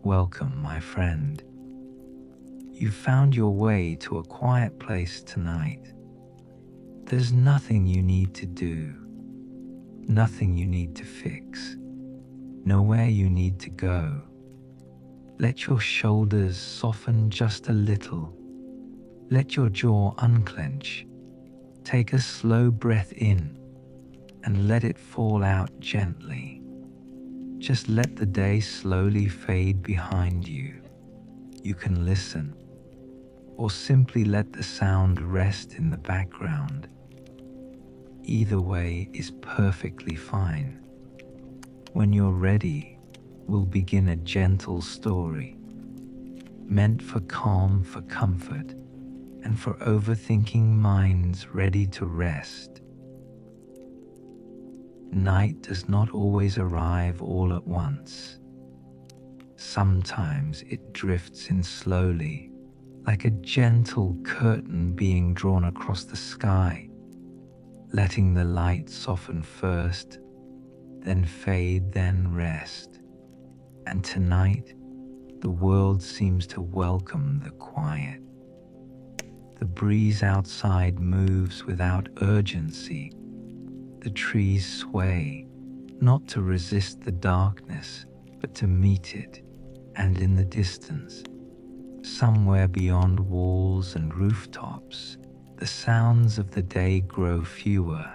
Welcome, my friend. You found your way to a quiet place tonight. There's nothing you need to do, nothing you need to fix, nowhere you need to go. Let your shoulders soften just a little. Let your jaw unclench. Take a slow breath in and let it fall out gently. Just let the day slowly fade behind you. You can listen, or simply let the sound rest in the background. Either way is perfectly fine. When you're ready, we'll begin a gentle story, meant for calm, for comfort, and for overthinking minds ready to rest. Night does not always arrive all at once. Sometimes it drifts in slowly, like a gentle curtain being drawn across the sky, letting the light soften first, then fade, then rest. And tonight, the world seems to welcome the quiet. The breeze outside moves without urgency. The trees sway, not to resist the darkness, but to meet it. And in the distance, somewhere beyond walls and rooftops, the sounds of the day grow fewer,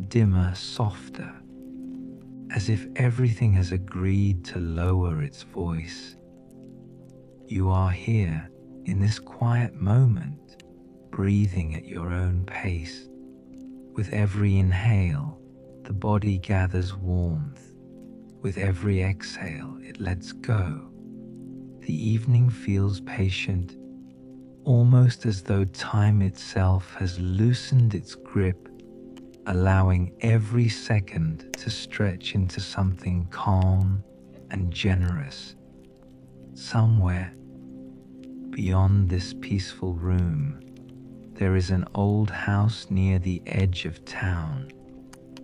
dimmer, softer, as if everything has agreed to lower its voice. You are here in this quiet moment, breathing at your own pace. With every inhale, the body gathers warmth. With every exhale, it lets go. The evening feels patient, almost as though time itself has loosened its grip, allowing every second to stretch into something calm and generous. Somewhere beyond this peaceful room, there is an old house near the edge of town,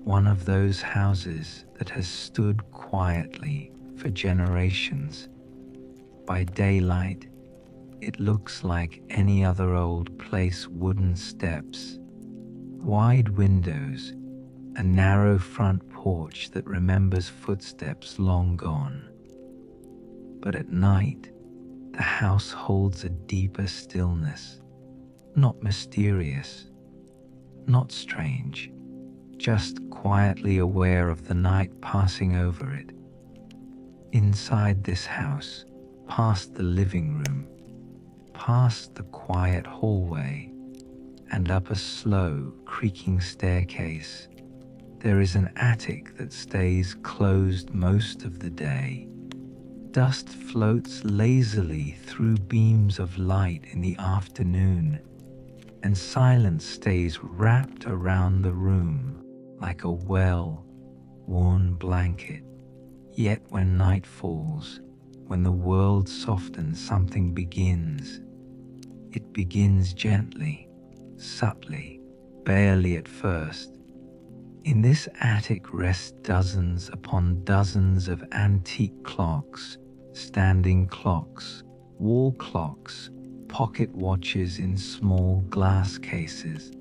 one of those houses that has stood quietly for generations. By daylight, it looks like any other old place: wooden steps, wide windows, a narrow front porch that remembers footsteps long gone. But at night, the house holds a deeper stillness, not mysterious, not strange, just quietly aware of the night passing over it. Inside this house, past the living room, past the quiet hallway, and up a slow, creaking staircase, there is an attic that stays closed most of the day. Dust floats lazily through beams of light in the afternoon, and silence stays wrapped around the room like a well-worn blanket. Yet when night falls, when the world softens, something begins. It begins gently, subtly, barely at first. In this attic rest dozens upon dozens of antique clocks, standing clocks, wall clocks, pocket watches in small glass cases,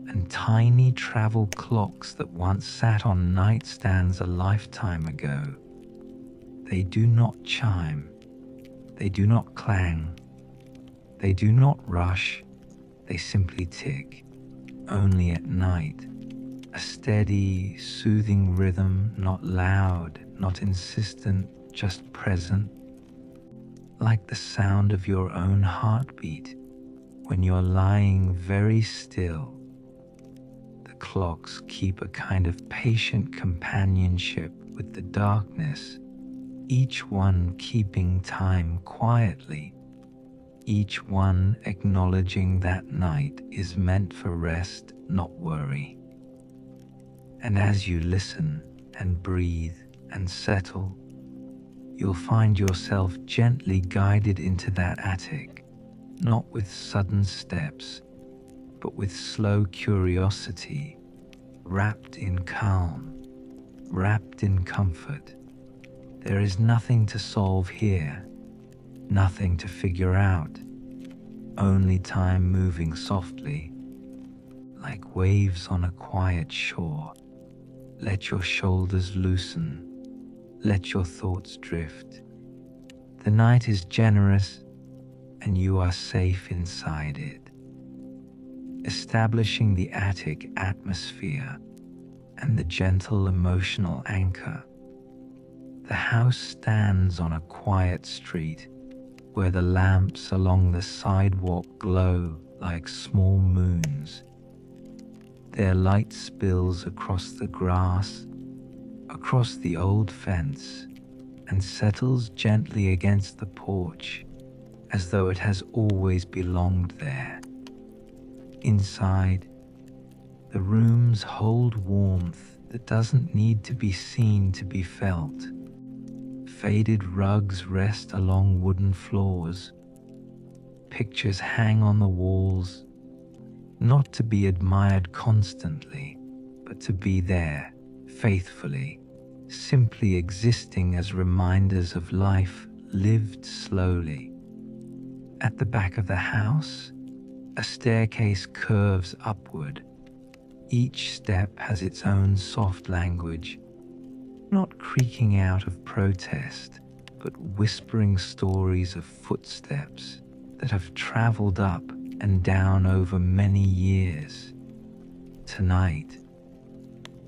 and tiny travel clocks that once sat on nightstands a lifetime ago. They do not chime, they do not clang, they do not rush, they simply tick, only at night. A steady, soothing rhythm, not loud, not insistent, just present, like the sound of your own heartbeat when you're lying very still. The clocks keep a kind of patient companionship with the darkness, each one keeping time quietly, each one acknowledging that night is meant for rest, not worry. And as you listen and breathe and settle, you'll find yourself gently guided into that attic, not with sudden steps, but with slow curiosity, wrapped in calm, wrapped in comfort. There is nothing to solve here, nothing to figure out, only time moving softly, like waves on a quiet shore. Let your shoulders loosen, let your thoughts drift. The night is generous, and you are safe inside it. Establishing the attic atmosphere and the gentle emotional anchor. The house stands on a quiet street where the lamps along the sidewalk glow like small moons. Their light spills across the grass, across the old fence, and settles gently against the porch as though it has always belonged there. Inside, the rooms hold warmth that doesn't need to be seen to be felt. Faded rugs rest along wooden floors. Pictures hang on the walls, not to be admired constantly, but to be there, faithfully, simply existing as reminders of life lived slowly. At the back of the house, a staircase curves upward. Each step has its own soft language, not creaking out of protest, but whispering stories of footsteps that have traveled up and down over many years. Tonight,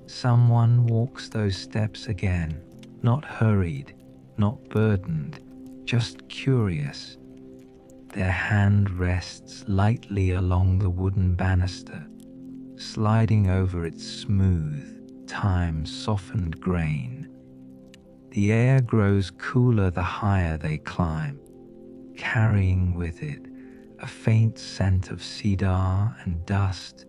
someone walks those steps again, not hurried, not burdened, just curious. Their hand rests lightly along the wooden banister, sliding over its smooth, time-softened grain. The air grows cooler the higher they climb, carrying with it a faint scent of cedar and dust,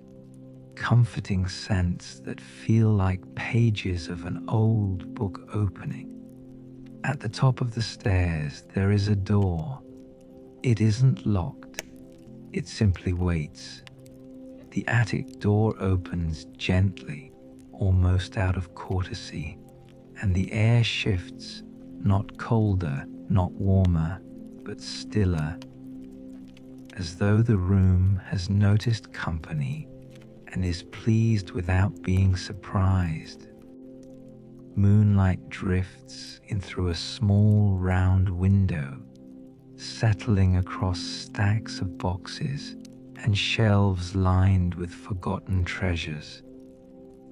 comforting scents that feel like pages of an old book opening. At the top of the stairs, there is a door. It isn't locked. It simply waits. The attic door opens gently, almost out of courtesy, and the air shifts, not colder, not warmer, but stiller, as though the room has noticed company and is pleased without being surprised. Moonlight drifts in through a small round window, settling across stacks of boxes and shelves lined with forgotten treasures.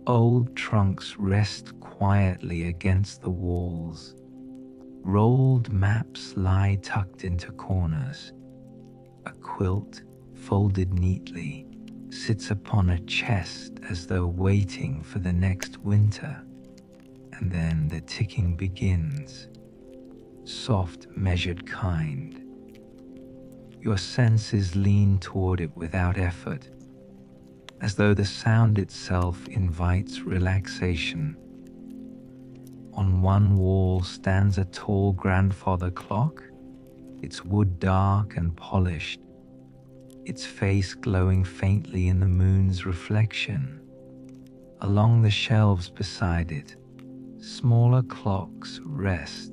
Old trunks rest quietly against the walls. Rolled maps lie tucked into corners. A quilt, folded neatly, sits upon a chest as though waiting for the next winter. And then the ticking begins. Soft, measured kind. Your senses lean toward it without effort, as though the sound itself invites relaxation. On one wall stands a tall grandfather clock, its wood dark and polished, its face glowing faintly in the moon's reflection. Along the shelves beside it, smaller clocks rest,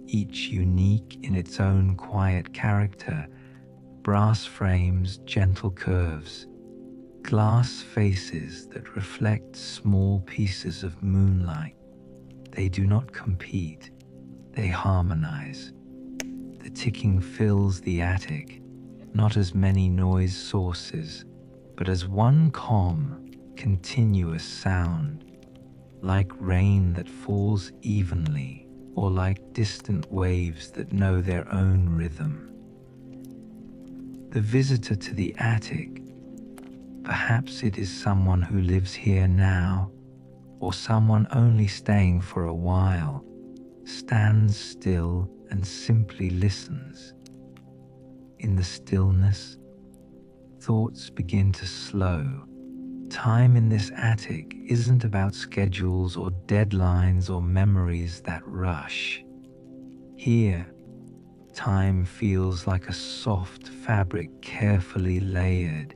each unique in its own quiet character, brass frames, gentle curves, glass faces that reflect small pieces of moonlight. They do not compete, they harmonize. The ticking fills the attic, not as many noise sources, but as one calm, continuous sound, like rain that falls evenly, or like distant waves that know their own rhythm. The visitor to the attic, perhaps it is someone who lives here now, or someone only staying for a while, stands still and simply listens. In the stillness, thoughts begin to slow. Time in this attic isn't about schedules or deadlines or memories that rush. Here, time feels like a soft fabric carefully layered,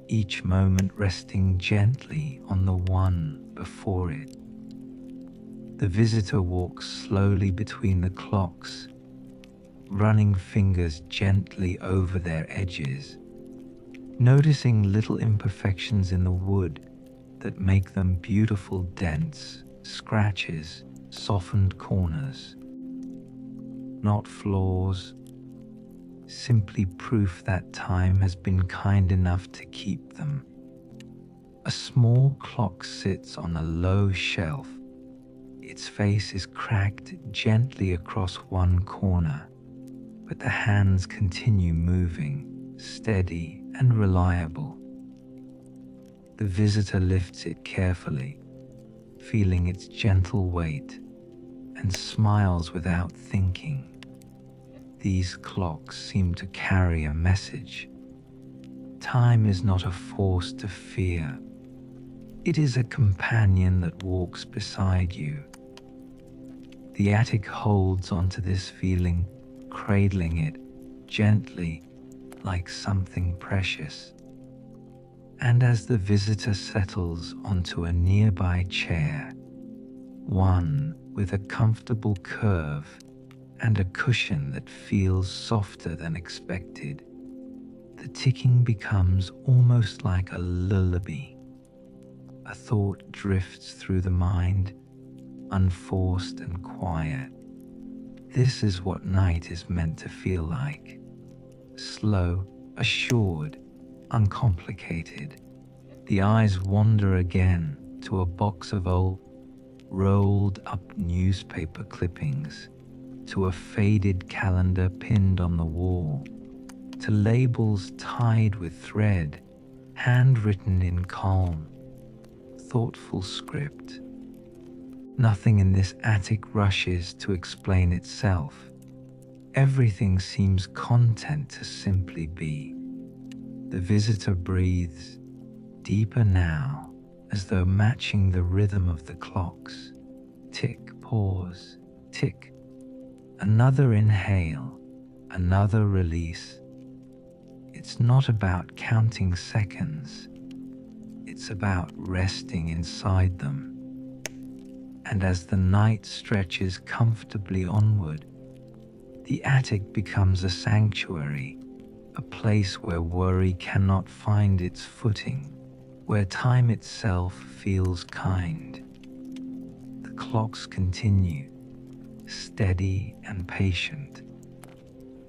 each moment resting gently on the one before it. The visitor walks slowly between the clocks, running fingers gently over their edges, noticing little imperfections in the wood that make them beautiful dents, scratches, softened corners. Not flaws, simply proof that time has been kind enough to keep them. A small clock sits on a low shelf. Its face is cracked gently across one corner, but the hands continue moving, steady and reliable. The visitor lifts it carefully, feeling its gentle weight, and smiles without thinking. These clocks seem to carry a message. Time is not a force to fear. It is a companion that walks beside you. The attic holds onto this feeling, cradling it gently like something precious. And as the visitor settles onto a nearby chair, one with a comfortable curve and a cushion that feels softer than expected, the ticking becomes almost like a lullaby. A thought drifts through the mind, unforced and quiet. This is what night is meant to feel like. Slow, assured, uncomplicated. The eyes wander again to a box of old, rolled up newspaper clippings, to a faded calendar pinned on the wall, to labels tied with thread, handwritten in calm, thoughtful script. Nothing in this attic rushes to explain itself. Everything seems content to simply be. The visitor breathes deeper now, as though matching the rhythm of the clocks. Tick, pause, tick. Another inhale, another release. It's not about counting seconds. It's about resting inside them. And as the night stretches comfortably onward, the attic becomes a sanctuary, a place where worry cannot find its footing, where time itself feels kind. The clocks continue, steady and patient.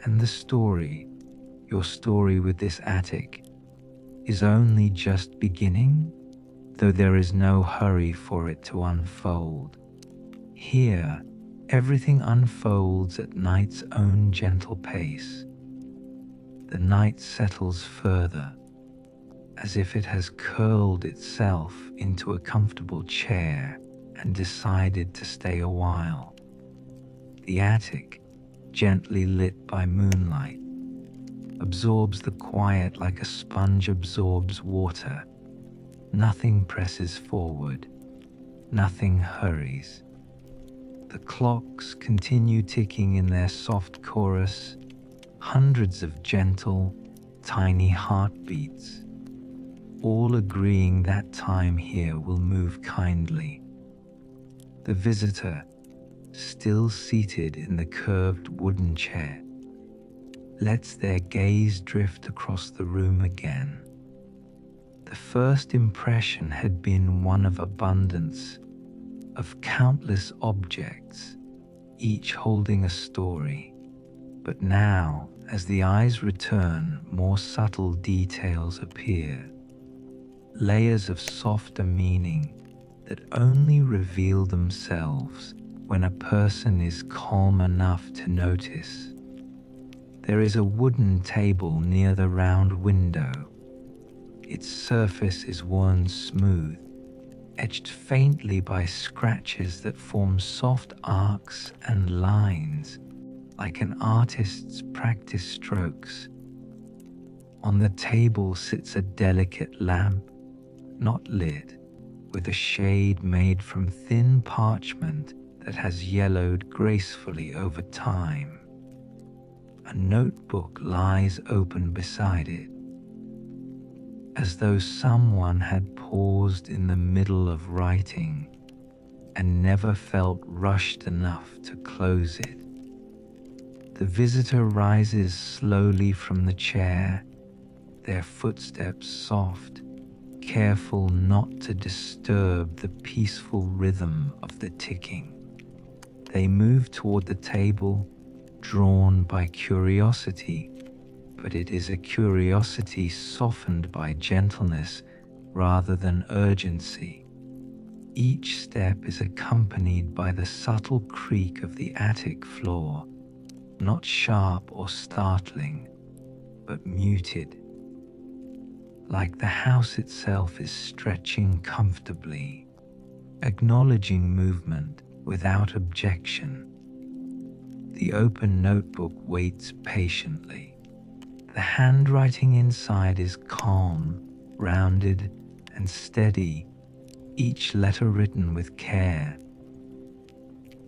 And the story, your story with this attic, is only just beginning, though there is no hurry for it to unfold. Here, everything unfolds at night's own gentle pace. The night settles further, as if it has curled itself into a comfortable chair and decided to stay a while. The attic, gently lit by moonlight, absorbs the quiet like a sponge absorbs water. Nothing presses forward, nothing hurries. The clocks continue ticking in their soft chorus, hundreds of gentle, tiny heartbeats, all agreeing that time here will move kindly. The visitor, still seated in the curved wooden chair, lets their gaze drift across the room again. The first impression had been one of abundance, of countless objects, each holding a story. But now, as the eyes return, more subtle details appear, layers of softer meaning that only reveal themselves when a person is calm enough to notice. There is a wooden table near the round window. Its surface is worn smooth, etched faintly by scratches that form soft arcs and lines, like an artist's practice strokes. On the table sits a delicate lamp, not lit, with a shade made from thin parchment that has yellowed gracefully over time. A notebook lies open beside it, as though someone had paused in the middle of writing and never felt rushed enough to close it. The visitor rises slowly from the chair, their footsteps soft, careful not to disturb the peaceful rhythm of the ticking. They move toward the table, drawn by curiosity, but it is a curiosity softened by gentleness rather than urgency. Each step is accompanied by the subtle creak of the attic floor, not sharp or startling, but muted, like the house itself is stretching comfortably, acknowledging movement without objection. The open notebook waits patiently. The handwriting inside is calm, rounded, and steady, each letter written with care.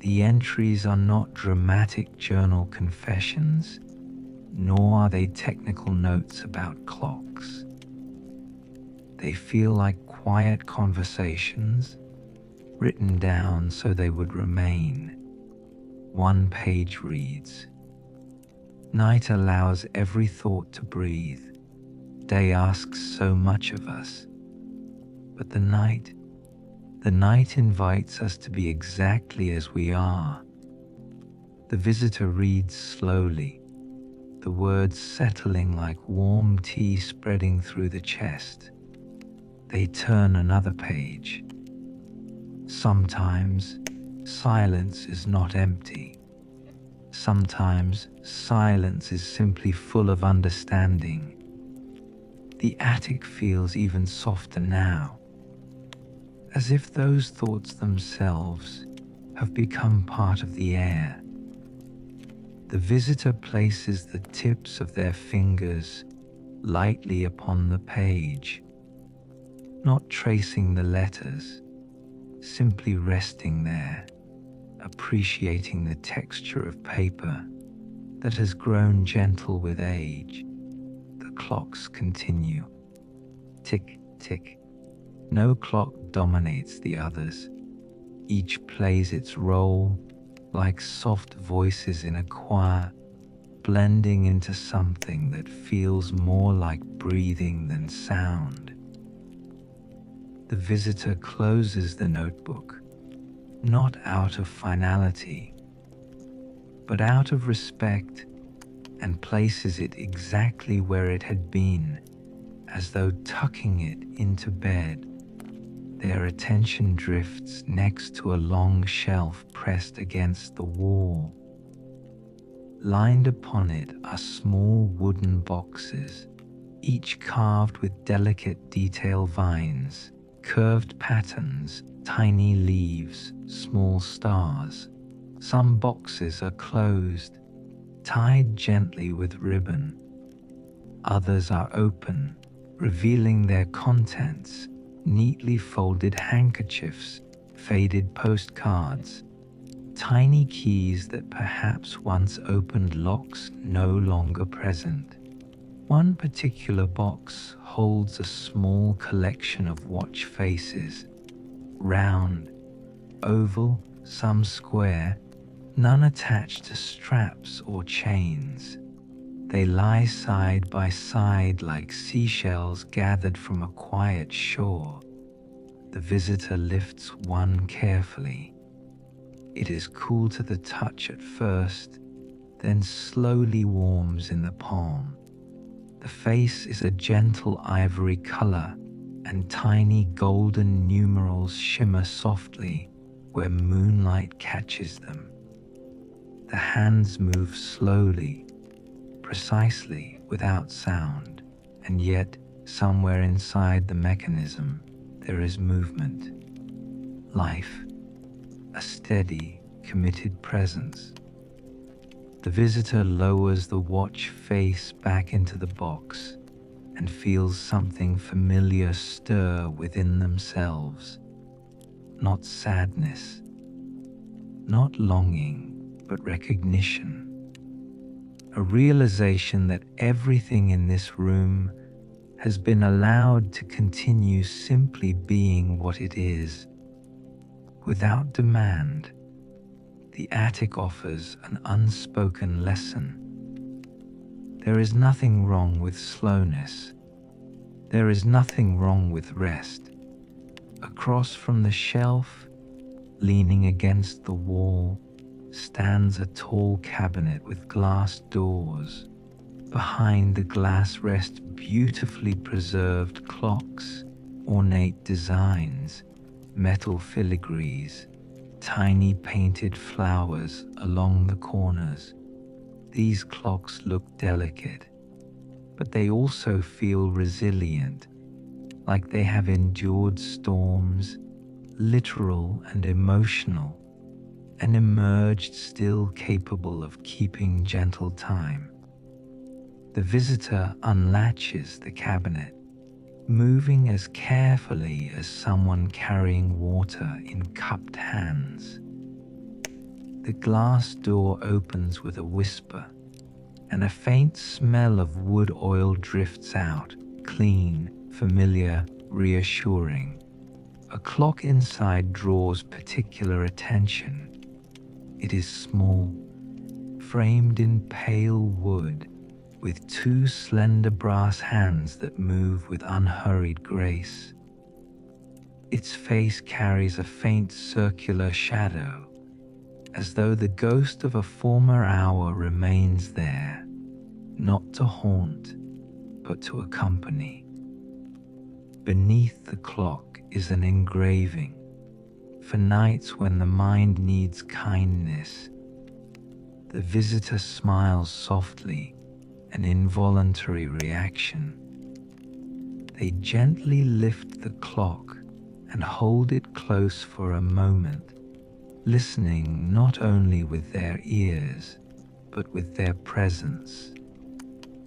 The entries are not dramatic journal confessions, nor are they technical notes about clocks. They feel like quiet conversations, written down so they would remain. One page reads, "Night allows every thought to breathe. Day asks so much of us. But the night invites us to be exactly as we are." The visitor reads slowly, the words settling like warm tea spreading through the chest. They turn another page. Sometimes silence is not empty. Sometimes silence is simply full of understanding. The attic feels even softer now, as if those thoughts themselves have become part of the air. The visitor places the tips of their fingers lightly upon the page, not tracing the letters, simply resting there, appreciating the texture of paper that has grown gentle with age. The clocks continue. Tick, tick. No clock dominates the others. Each plays its role like soft voices in a choir, blending into something that feels more like breathing than sound. The visitor closes the notebook, not out of finality, but out of respect, and places it exactly where it had been, as though tucking it into bed. Their attention drifts next to a long shelf pressed against the wall. Lined upon it are small wooden boxes, each carved with delicate detail vines, curved patterns, tiny leaves, small stars. Some boxes are closed, tied gently with ribbon. Others are open, revealing their contents: neatly folded handkerchiefs, faded postcards, tiny keys that perhaps once opened locks no longer present. One particular box holds a small collection of watch faces, round, oval, some square, none attached to straps or chains. They lie side by side like seashells gathered from a quiet shore. The visitor lifts one carefully. It is cool to the touch at first, then slowly warms in the palm. The face is a gentle ivory color, and tiny golden numerals shimmer softly where moonlight catches them. The hands move slowly, precisely, without sound, and yet somewhere inside the mechanism there is movement, life, a steady, committed presence. The visitor lowers the watch face back into the box and feels something familiar stir within themselves. Not sadness, not longing, but recognition. A realization that everything in this room has been allowed to continue simply being what it is. Without demand, the attic offers an unspoken lesson. There is nothing wrong with slowness. There is nothing wrong with rest. Across from the shelf, leaning against the wall, stands a tall cabinet with glass doors. Behind the glass rest beautifully preserved clocks, ornate designs, metal filigrees, tiny painted flowers along the corners. These clocks look delicate, but they also feel resilient, like they have endured storms, literal and emotional, and emerged still capable of keeping gentle time. The visitor unlatches the cabinet, moving as carefully as someone carrying water in cupped hands. The glass door opens with a whisper, and a faint smell of wood oil drifts out, clean, familiar, reassuring. A clock inside draws particular attention. It is small, framed in pale wood, with two slender brass hands that move with unhurried grace. Its face carries a faint circular shadow, as though the ghost of a former hour remains there, not to haunt, but to accompany. Beneath the clock is an engraving, for nights when the mind needs kindness. The visitor smiles softly, an involuntary reaction. They gently lift the clock and hold it close for a moment, listening not only with their ears, but with their presence.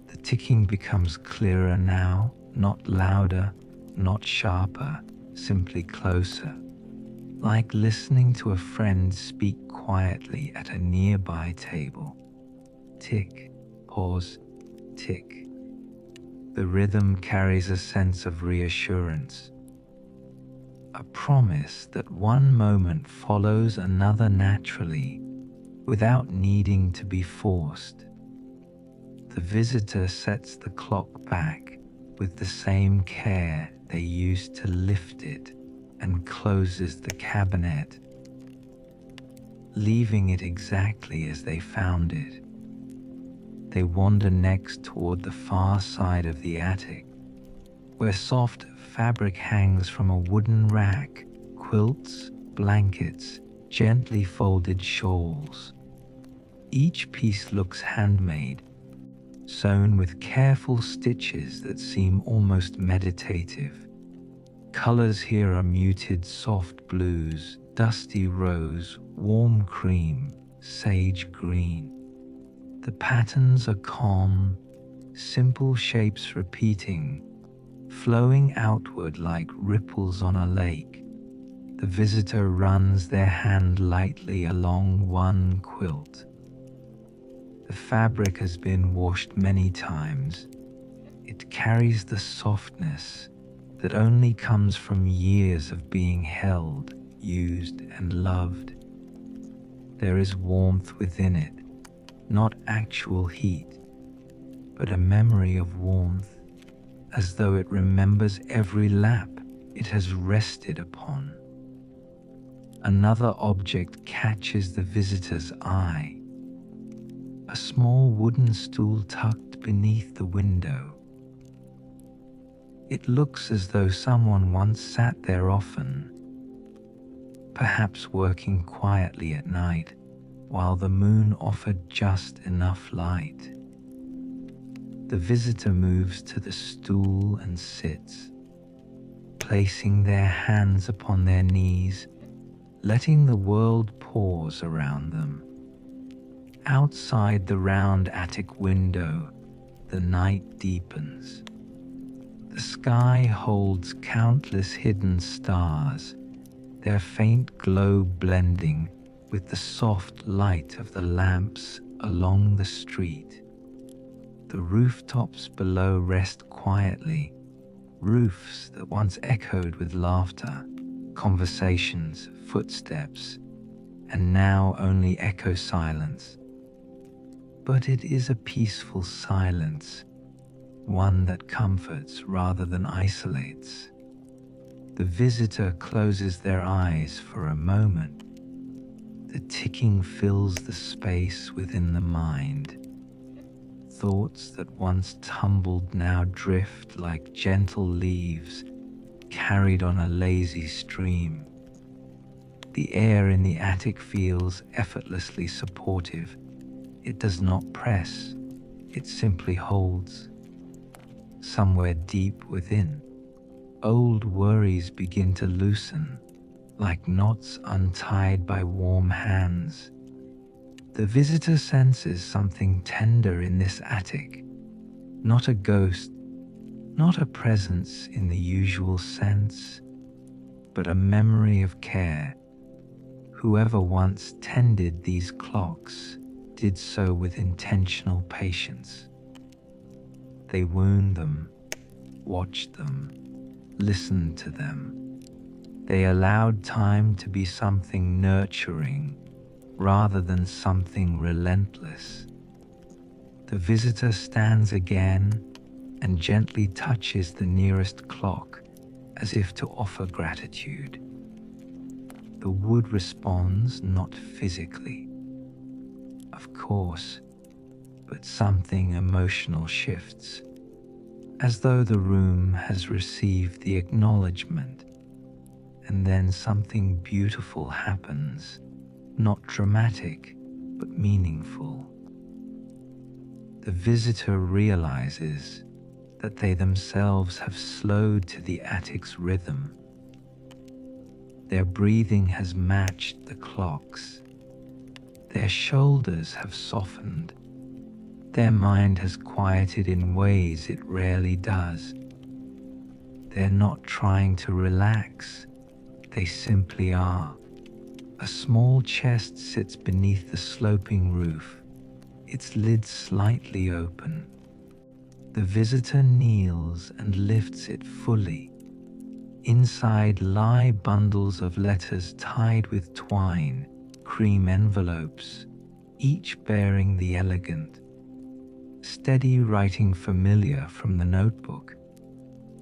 The ticking becomes clearer now, not louder, not sharper, simply closer, like listening to a friend speak quietly at a nearby table. Tick, pause, tick. The rhythm carries a sense of reassurance, a promise that one moment follows another naturally, without needing to be forced. The visitor sets the clock back with the same care they used to lift it and closes the cabinet, leaving it exactly as they found it. They wander next toward the far side of the attic, where soft fabric hangs from a wooden rack, quilts, blankets, gently folded shawls. Each piece looks handmade, sewn with careful stitches that seem almost meditative. Colors here are muted soft blues, dusty rose, warm cream, sage green. The patterns are calm, simple shapes repeating, flowing outward like ripples on a lake. The visitor runs their hand lightly along one quilt. The fabric has been washed many times. It carries the softness that only comes from years of being held, used, and loved. There is warmth within it, not actual heat, but a memory of warmth, as though it remembers every lap it has rested upon. Another object catches the visitor's eye, a small wooden stool tucked beneath the window. It looks as though someone once sat there often, perhaps working quietly at night, while the moon offered just enough light. The visitor moves to the stool and sits, placing their hands upon their knees, letting the world pause around them. Outside the round attic window, the night deepens. The sky holds countless hidden stars, their faint glow blending with the soft light of the lamps along the street. The rooftops below rest quietly, roofs that once echoed with laughter, conversations, footsteps, and now only echo silence. But it is a peaceful silence, one that comforts rather than isolates. The visitor closes their eyes for a moment. The ticking fills the space within the mind. Thoughts that once tumbled now drift like gentle leaves carried on a lazy stream. The air in the attic feels effortlessly supportive. It does not press, it simply holds. Somewhere deep within, old worries begin to loosen, like knots untied by warm hands. The visitor senses something tender in this attic, not a ghost, not a presence in the usual sense, but a memory of care. Whoever once tended these clocks did so with intentional patience. They wound them, watched them, listened to them. They allowed time to be something nurturing rather than something relentless. The visitor stands again and gently touches the nearest clock as if to offer gratitude. The wood responds not physically, of course, but something emotional shifts, as though the room has received the acknowledgement, and then something beautiful happens. Not dramatic, but meaningful. The visitor realizes that they themselves have slowed to the attic's rhythm. Their breathing has matched the clock's. Their shoulders have softened. Their mind has quieted in ways it rarely does. They're not trying to relax, they simply are. A small chest sits beneath the sloping roof, its lid slightly open. The visitor kneels and lifts it fully. Inside lie bundles of letters tied with twine, cream envelopes, each bearing the elegant, steady writing familiar from the notebook.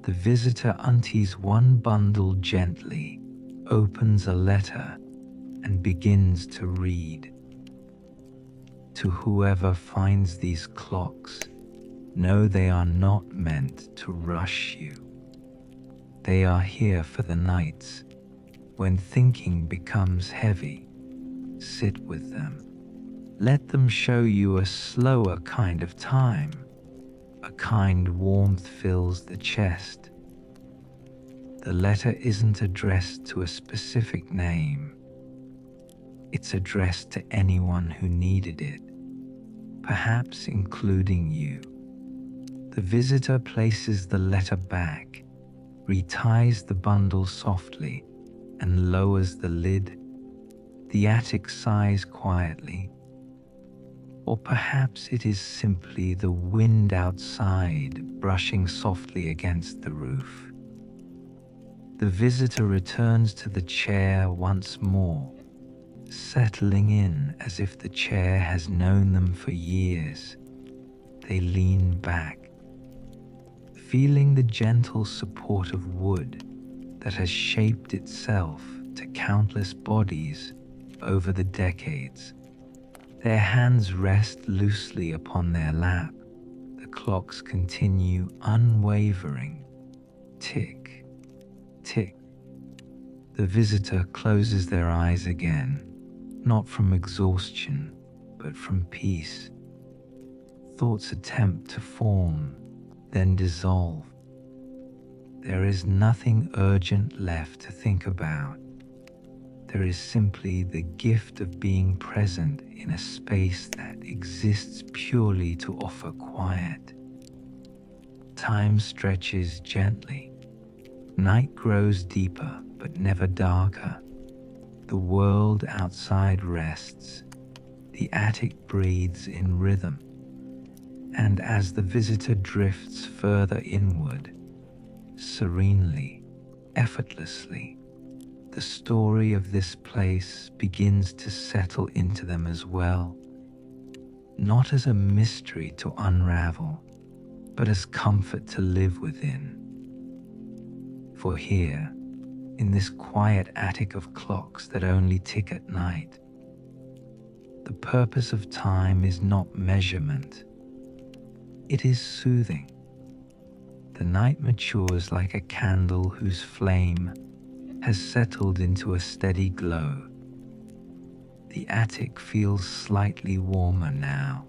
The visitor unties one bundle gently, opens a letter, and begins to read. To whoever finds these clocks, know they are not meant to rush you. They are here for the nights when thinking becomes heavy. Sit with them. Let them show you a slower kind of time. A kind warmth fills the chest. The letter isn't addressed to a specific name. It's addressed to anyone who needed it, perhaps including you. The visitor places the letter back, reties the bundle softly, and lowers the lid. The attic sighs quietly. Or perhaps it is simply the wind outside brushing softly against the roof. The visitor returns to the chair once more, settling in as if the chair has known them for years. They lean back, feeling the gentle support of wood that has shaped itself to countless bodies over the decades. Their hands rest loosely upon their lap. The clocks continue unwavering. Tick, tick. The visitor closes their eyes again, not from exhaustion, but from peace. Thoughts attempt to form, then dissolve. There is nothing urgent left to think about. There is simply the gift of being present in a space that exists purely to offer quiet. Time stretches gently. Night grows deeper, but never darker. The world outside rests. The attic breathes in rhythm. And as the visitor drifts further inward, serenely, effortlessly, the story of this place begins to settle into them as well, not as a mystery to unravel, but as comfort to live within. For here, in this quiet attic of clocks that only tick at night, the purpose of time is not measurement, it is soothing. The night matures like a candle whose flame has settled into a steady glow. The attic feels slightly warmer now,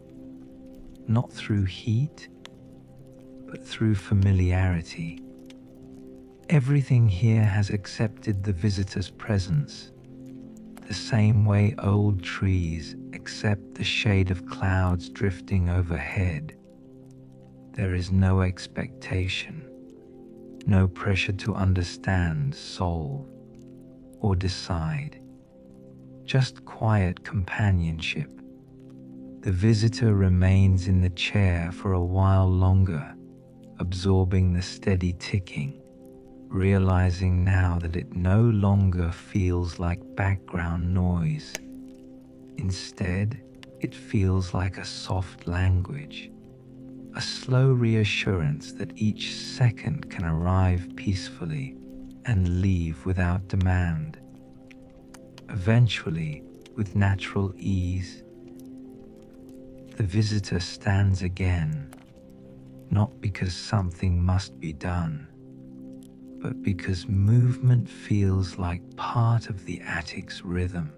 not through heat, but through familiarity. Everything here has accepted the visitor's presence, the same way old trees accept the shade of clouds drifting overhead. There is no expectation, no pressure to understand, solve, or decide. Just quiet companionship. The visitor remains in the chair for a while longer, absorbing the steady ticking, realizing now that it no longer feels like background noise. Instead, it feels like a soft language, a slow reassurance that each second can arrive peacefully and leave without demand. Eventually, with natural ease, the visitor stands again, not because something must be done, but because movement feels like part of the attic's rhythm.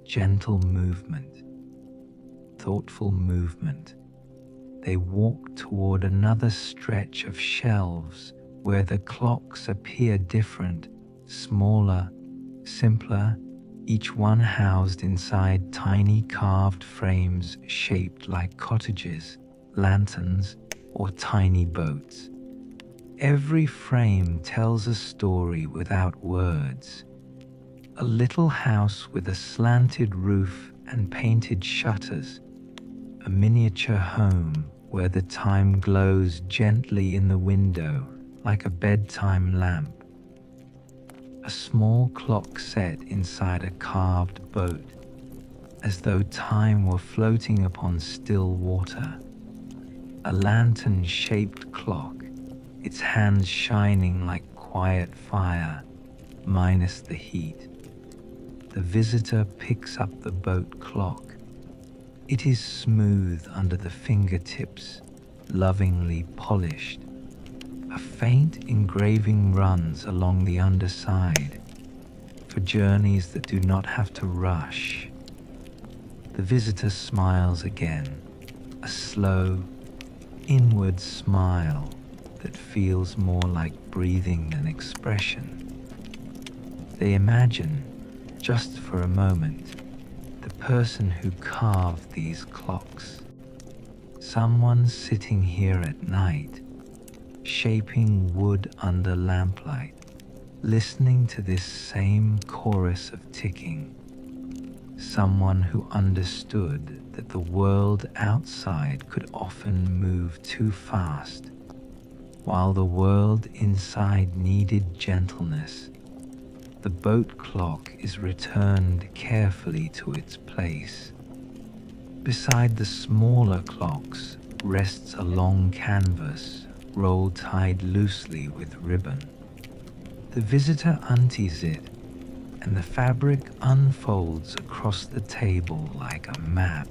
Gentle movement, thoughtful movement. They walk toward another stretch of shelves where the clocks appear different, smaller, simpler, each one housed inside tiny carved frames shaped like cottages, lanterns, or tiny boats. Every frame tells a story without words. A little house with a slanted roof and painted shutters, a miniature home where the time glows gently in the window like a bedtime lamp. A small clock set inside a carved boat, as though time were floating upon still water. A lantern-shaped clock, its hands shining like quiet fire, minus the heat. The visitor picks up the boat clock. It is smooth under the fingertips, lovingly polished. A faint engraving runs along the underside for journeys that do not have to rush. The visitor smiles again, a slow, inward smile that feels more like breathing than expression. They imagine, just for a moment, the person who carved these clocks. Someone sitting here at night, shaping wood under lamplight, listening to this same chorus of ticking. Someone who understood that the world outside could often move too fast, while the world inside needed gentleness. The boat clock is returned carefully to its place. Beside the smaller clocks rests a long canvas, roll tied loosely with ribbon. The visitor unties it, and the fabric unfolds across the table like a map.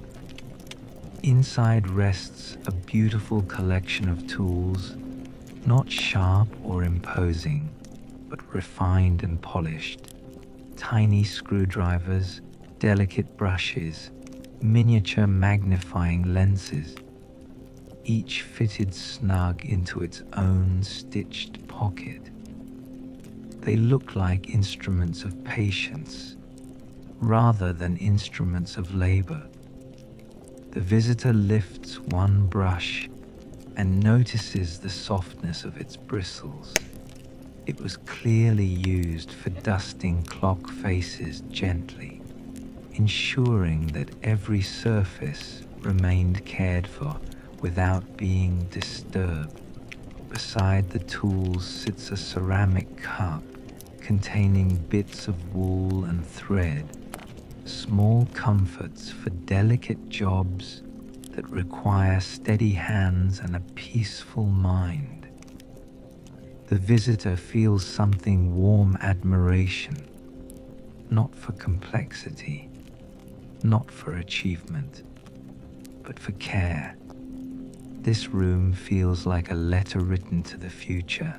Inside rests a beautiful collection of tools, not sharp or imposing, but refined and polished. Tiny screwdrivers, delicate brushes, miniature magnifying lenses, each fitted snug into its own stitched pocket. They look like instruments of patience, rather than instruments of labor. The visitor lifts one brush and notices the softness of its bristles. It was clearly used for dusting clock faces gently, ensuring that every surface remained cared for without being disturbed. Beside the tools sits a ceramic cup containing bits of wool and thread, small comforts for delicate jobs that require steady hands and a peaceful mind. The visitor feels something warm admiration, not for complexity, not for achievement, but for care. This room feels like a letter written to the future,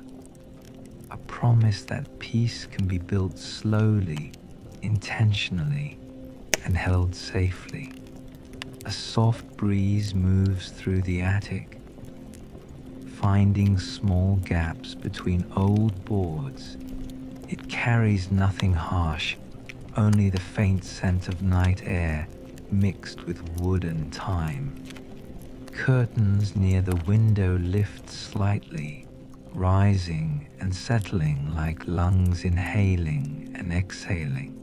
a promise that peace can be built slowly, intentionally, and held safely. A soft breeze moves through the attic, finding small gaps between old boards. It carries nothing harsh, only the faint scent of night air mixed with wood and thyme. Curtains near the window lift slightly, rising and settling like lungs inhaling and exhaling.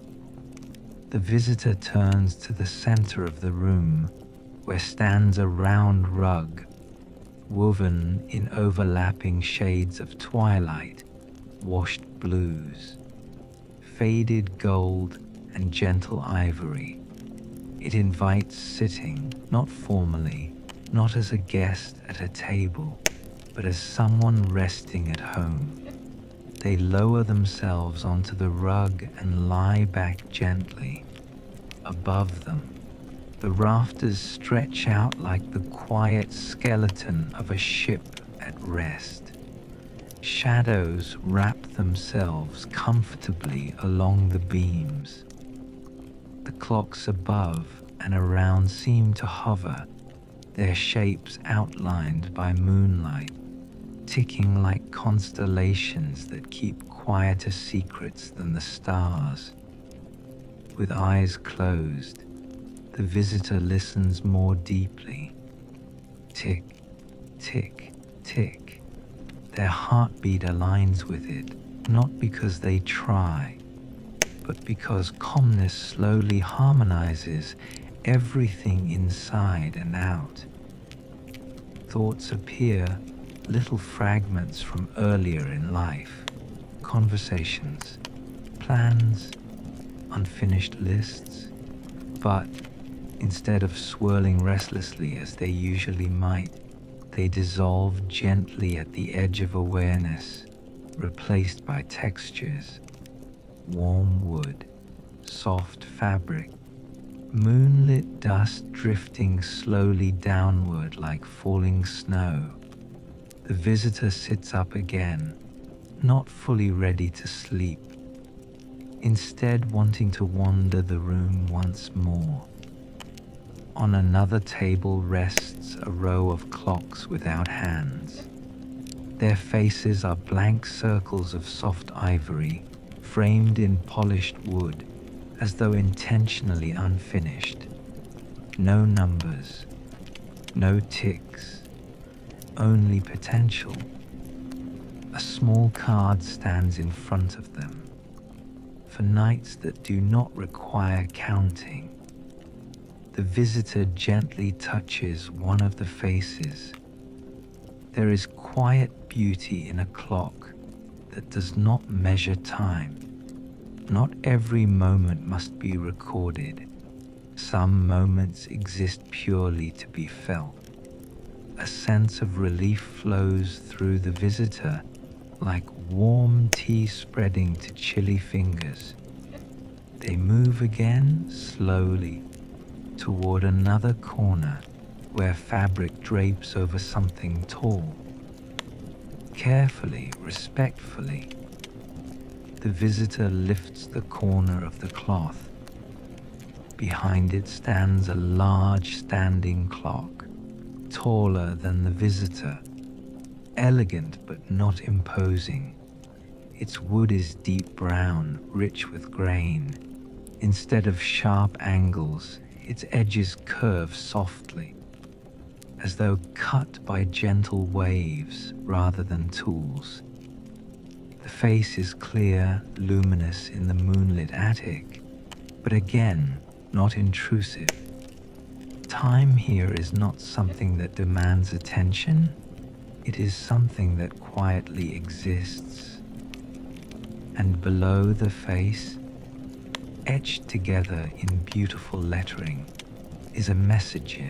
The visitor turns to the center of the room, where stands a round rug, woven in overlapping shades of twilight, washed blues, faded gold, and gentle ivory. It invites sitting, not formally, not as a guest at a table, but as someone resting at home. They lower themselves onto the rug and lie back gently. Above them, the rafters stretch out like the quiet skeleton of a ship at rest. Shadows wrap themselves comfortably along the beams. The clocks above and around seem to hover, their shapes outlined by moonlight, ticking like constellations that keep quieter secrets than the stars. With eyes closed, the visitor listens more deeply. Tick, tick, tick. Their heartbeat aligns with it, not because they try, but because calmness slowly harmonizes everything inside and out. Thoughts appear, little fragments from earlier in life, conversations, plans, unfinished lists, but instead of swirling restlessly as they usually might, they dissolve gently at the edge of awareness, replaced by textures, warm wood, soft fabric, moonlit dust drifting slowly downward like falling snow. The visitor sits up again, not fully ready to sleep, instead wanting to wander the room once more. On another table rests a row of clocks without hands. Their faces are blank circles of soft ivory, framed in polished wood, as though intentionally unfinished. No numbers, no ticks, only potential. A small card stands in front of them, for nights that do not require counting. The visitor gently touches one of the faces. There is quiet beauty in a clock that does not measure time. Not every moment must be recorded. Some moments exist purely to be felt. A sense of relief flows through the visitor like warm tea spreading to chilly fingers. They move again slowly toward another corner where fabric drapes over something tall. Carefully, respectfully, the visitor lifts the corner of the cloth. Behind it stands a large standing clock, taller than the visitor, elegant but not imposing. Its wood is deep brown, rich with grain. Instead of sharp angles, its edges curve softly, as though cut by gentle waves rather than tools. The face is clear, luminous in the moonlit attic, but again, not intrusive. Time here is not something that demands attention. It is something that quietly exists. And below the face, etched together in beautiful lettering, is a message.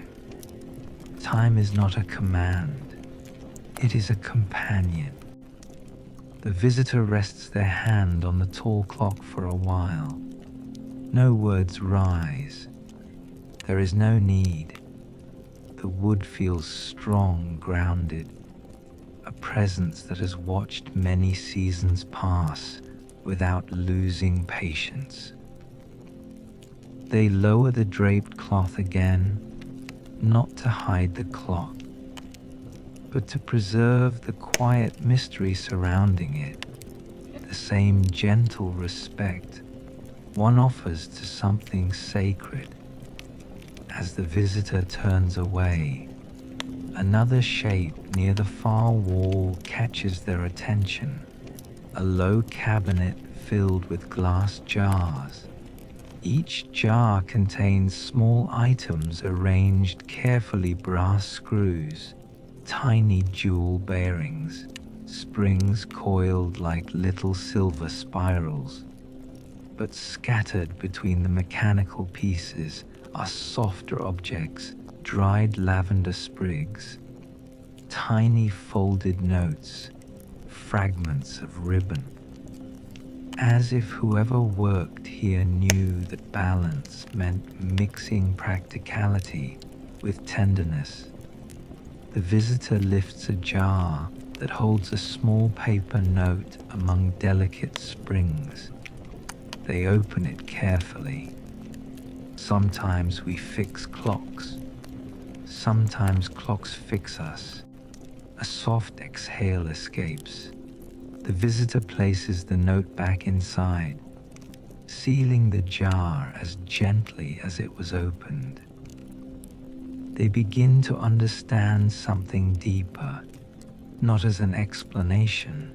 Time is not a command, it is a companion. The visitor rests their hand on the tall clock for a while. No words rise. There is no need. The wood feels strong, grounded, a presence that has watched many seasons pass without losing patience. They lower the draped cloth again, not to hide the clock, but to preserve the quiet mystery surrounding it, the same gentle respect one offers to something sacred. As the visitor turns away, another shape near the far wall catches their attention, a low cabinet filled with glass jars. Each jar contains small items arranged carefully: brass screws, tiny jewel bearings, springs coiled like little silver spirals. But scattered between the mechanical pieces are softer objects, dried lavender sprigs, tiny folded notes, fragments of ribbon. As if whoever worked here knew that balance meant mixing practicality with tenderness. The visitor lifts a jar that holds a small paper note among delicate springs. They open it carefully. Sometimes we fix clocks. Sometimes clocks fix us. A soft exhale escapes. The visitor places the note back inside, sealing the jar as gently as it was opened. They begin to understand something deeper, not as an explanation,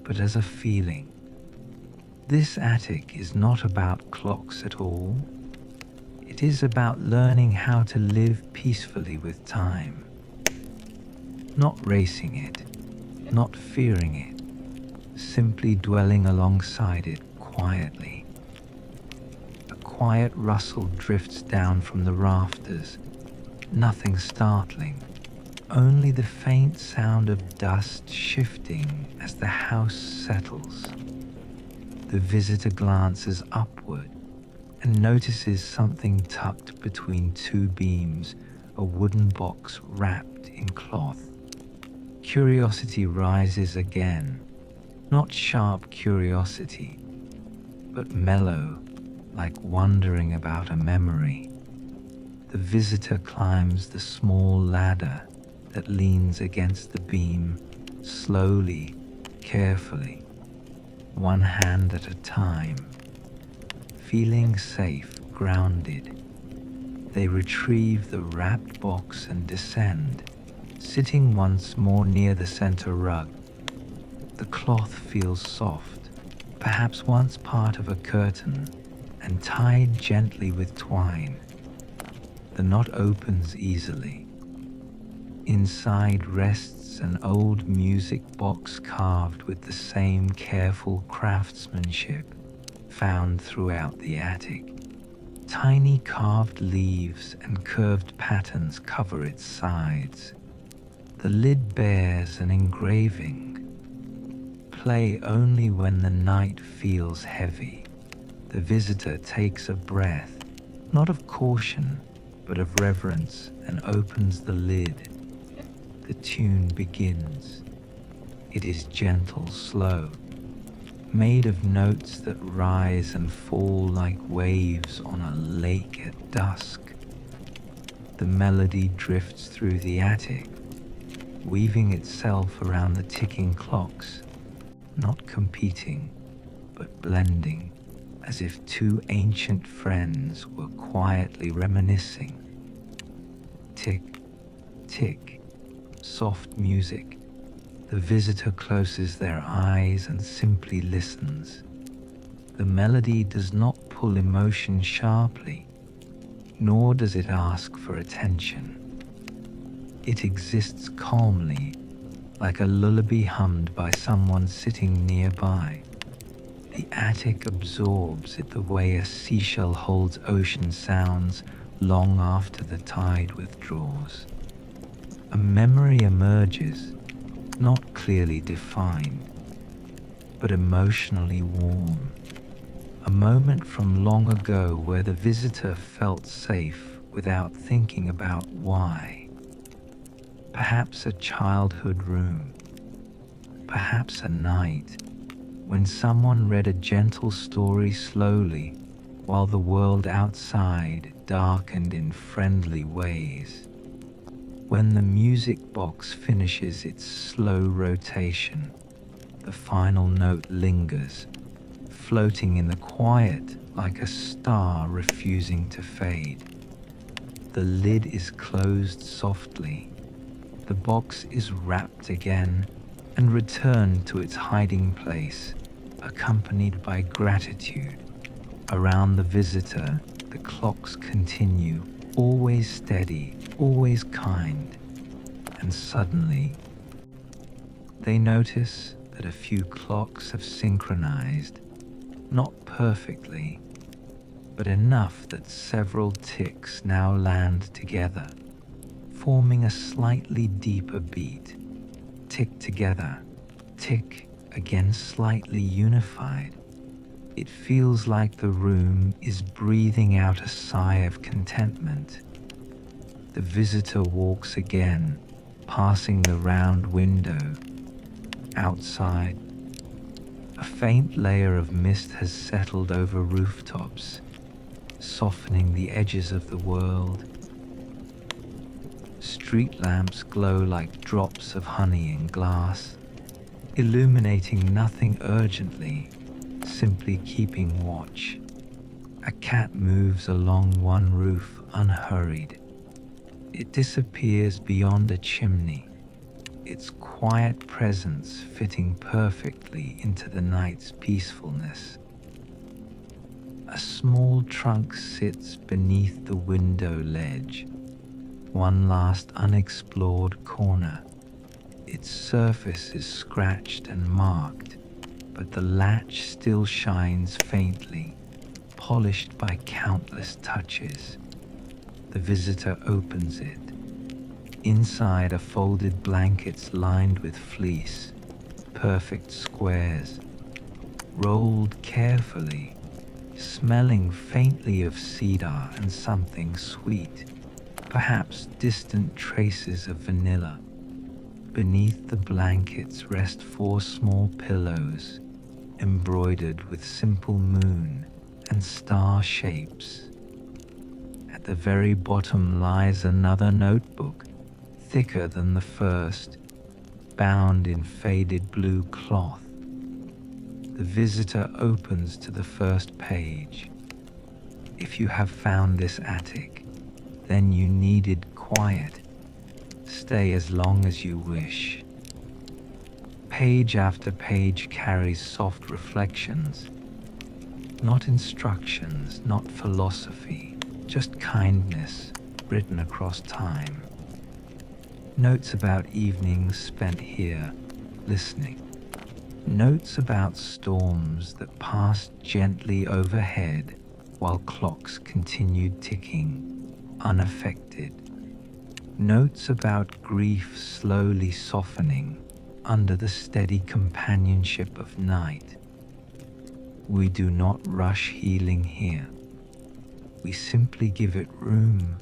but as a feeling. This attic is not about clocks at all. It is about learning how to live peacefully with time. Not racing it, not fearing it, simply dwelling alongside it quietly. A quiet rustle drifts down from the rafters, nothing startling, only the faint sound of dust shifting as the house settles. The visitor glances upward and notices something tucked between two beams, a wooden box wrapped in cloth. Curiosity rises again, not sharp curiosity, but mellow, like wondering about a memory. The visitor climbs the small ladder that leans against the beam, slowly, carefully, one hand at a time. Feeling safe, grounded, they retrieve the wrapped box and descend, sitting once more near the center rug. The cloth feels soft, perhaps once part of a curtain, and tied gently with twine. The knot opens easily. Inside rests an old music box carved with the same careful craftsmanship found throughout the attic. Tiny carved leaves and curved patterns cover its sides. The lid bears an engraving. Play only when the night feels heavy. The visitor takes a breath, not of caution, but of reverence, and opens the lid. The tune begins. It is gentle, slow, made of notes that rise and fall like waves on a lake at dusk. The melody drifts through the attic, weaving itself around the ticking clocks, not competing, but blending, as if two ancient friends were quietly reminiscing. Tick, tick, soft music. The visitor closes their eyes and simply listens. The melody does not pull emotion sharply, nor does it ask for attention. It exists calmly, like a lullaby hummed by someone sitting nearby. The attic absorbs it the way a seashell holds ocean sounds long after the tide withdraws. A memory emerges, not clearly defined, but emotionally warm. A moment from long ago where the visitor felt safe without thinking about why. Perhaps a childhood room, perhaps a night when someone read a gentle story slowly while the world outside darkened in friendly ways. When the music box finishes its slow rotation, the final note lingers, floating in the quiet like a star refusing to fade. The lid is closed softly. The box is wrapped again and returned to its hiding place, accompanied by gratitude. Around the visitor, the clocks continue, always steady, always kind. And suddenly, they notice that a few clocks have synchronized, not perfectly, but enough that several ticks now land together, forming a slightly deeper beat. Tick together, tick again, slightly unified. It feels like the room is breathing out a sigh of contentment. The visitor walks again, passing the round window. Outside, a faint layer of mist has settled over rooftops, softening the edges of the world. Street lamps glow like drops of honey in glass, illuminating nothing urgently, simply keeping watch. A cat moves along one roof unhurried. It disappears beyond a chimney, its quiet presence fitting perfectly into the night's peacefulness. A small trunk sits beneath the window ledge, one last unexplored corner. Its surface is scratched and marked, but the latch still shines faintly, polished by countless touches. The visitor opens it. Inside are folded blankets lined with fleece, perfect squares, rolled carefully, smelling faintly of cedar and something sweet, perhaps distant traces of vanilla. Beneath the blankets rest 4 small pillows, embroidered with simple moon and star shapes. At the very bottom lies another notebook, thicker than the first, bound in faded blue cloth. The visitor opens to the first page. If you have found this attic, then you needed quiet. Stay as long as you wish. Page after page carries soft reflections, not instructions, not philosophy, just kindness written across time. Notes about evenings spent here, listening. Notes about storms that passed gently overhead while clocks continued ticking, unaffected. Notes about grief slowly softening under the steady companionship of night. We do not rush healing here. We simply give it room.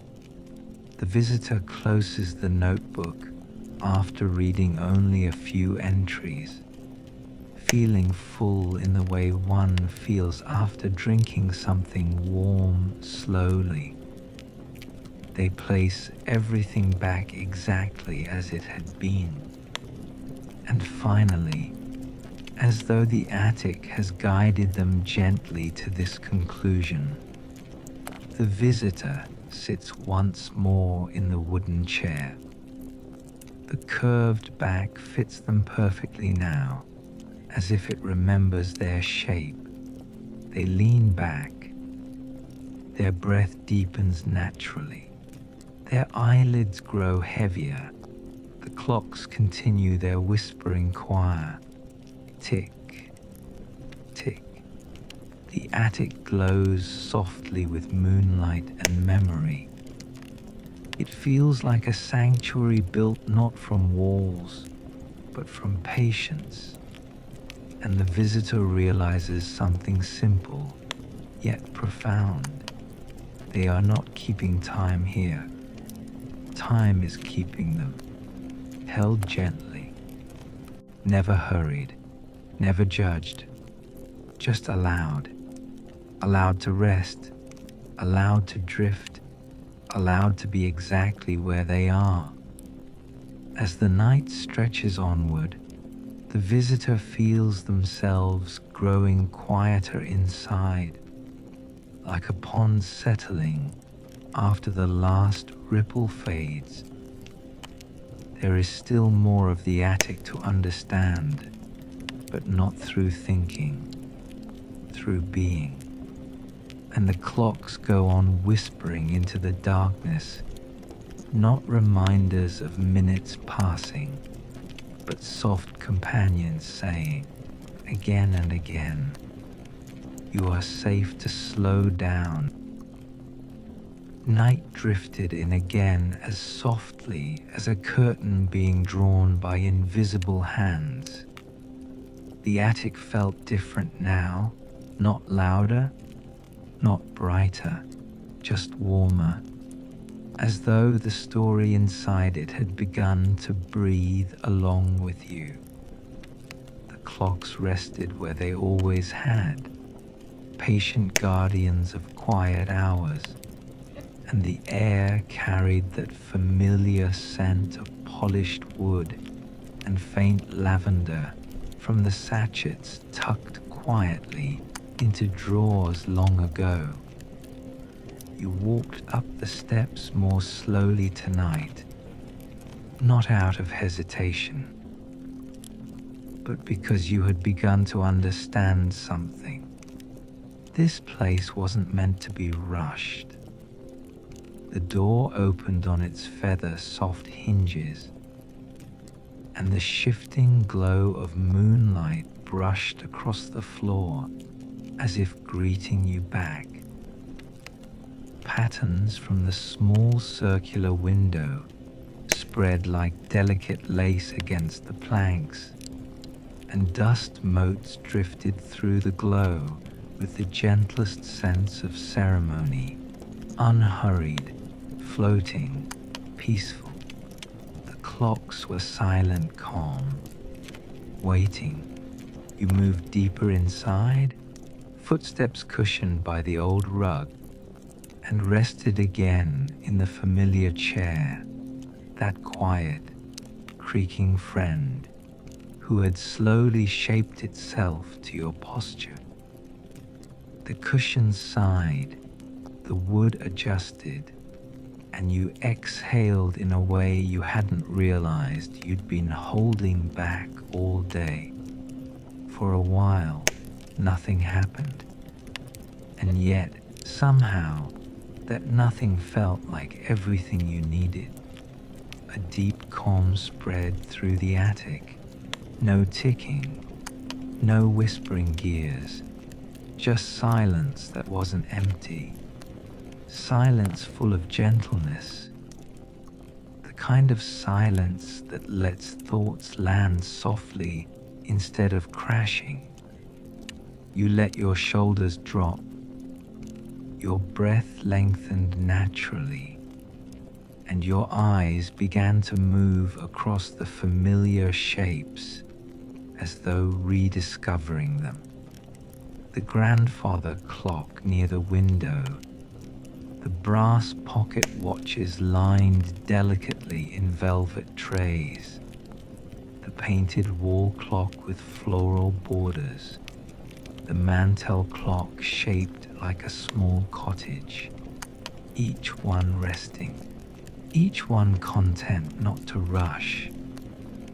The visitor closes the notebook after reading only a few entries, feeling full in the way one feels after drinking something warm slowly. They place everything back exactly as it had been. And finally, as though the attic has guided them gently to this conclusion, the visitor sits once more in the wooden chair. The curved back fits them perfectly now, as if it remembers their shape. They lean back. Their breath deepens naturally. Their eyelids grow heavier. The clocks continue their whispering choir. Tick, tick, The attic glows softly with moonlight and memory. It feels like a sanctuary built not from walls, but from patience. And the visitor realizes something simple, yet profound. They are not keeping time here. Time is keeping them, held gently, never hurried, never judged, just allowed. Allowed to rest, allowed to drift, allowed to be exactly where they are. As the night stretches onward, the visitor feels themselves growing quieter inside, like a pond settling after the last ripple fades. There is still more of the attic to understand, but not through thinking, through being. And the clocks go on whispering into the darkness, not reminders of minutes passing, but soft companions saying, again and again, you are safe to slow down. Night drifted in again as softly as a curtain being drawn by invisible hands. The attic felt different now, not louder, not brighter, just warmer, as though the story inside it had begun to breathe along with you. The clocks rested where they always had, patient guardians of quiet hours, and the air carried that familiar scent of polished wood and faint lavender from the sachets tucked quietly into drawers long ago. You walked up the steps more slowly tonight, not out of hesitation, but because you had begun to understand something. This place wasn't meant to be rushed. The door opened on its feather-soft hinges, and the shifting glow of moonlight brushed across the floor as if greeting you back. Patterns from the small circular window spread like delicate lace against the planks, and dust motes drifted through the glow with the gentlest sense of ceremony, unhurried, floating, peaceful. The clocks were silent calm, waiting. You moved deeper inside, footsteps cushioned by the old rug, and rested again in the familiar chair, that quiet, creaking friend who had slowly shaped itself to your posture. The cushions sighed, the wood adjusted, and you exhaled in a way you hadn't realized you'd been holding back all day. For a while, nothing happened, and yet, somehow, that nothing felt like everything you needed. A deep calm spread through the attic. No ticking, no whispering gears, just silence that wasn't empty. Silence full of gentleness. The kind of silence that lets thoughts land softly instead of crashing. You let your shoulders drop. Your breath lengthened naturally, and your eyes began to move across the familiar shapes as though rediscovering them. The grandfather clock near the window, the brass pocket watches lined delicately in velvet trays, the painted wall clock with floral borders, the mantel clock shaped like a small cottage, each one resting, each one content not to rush.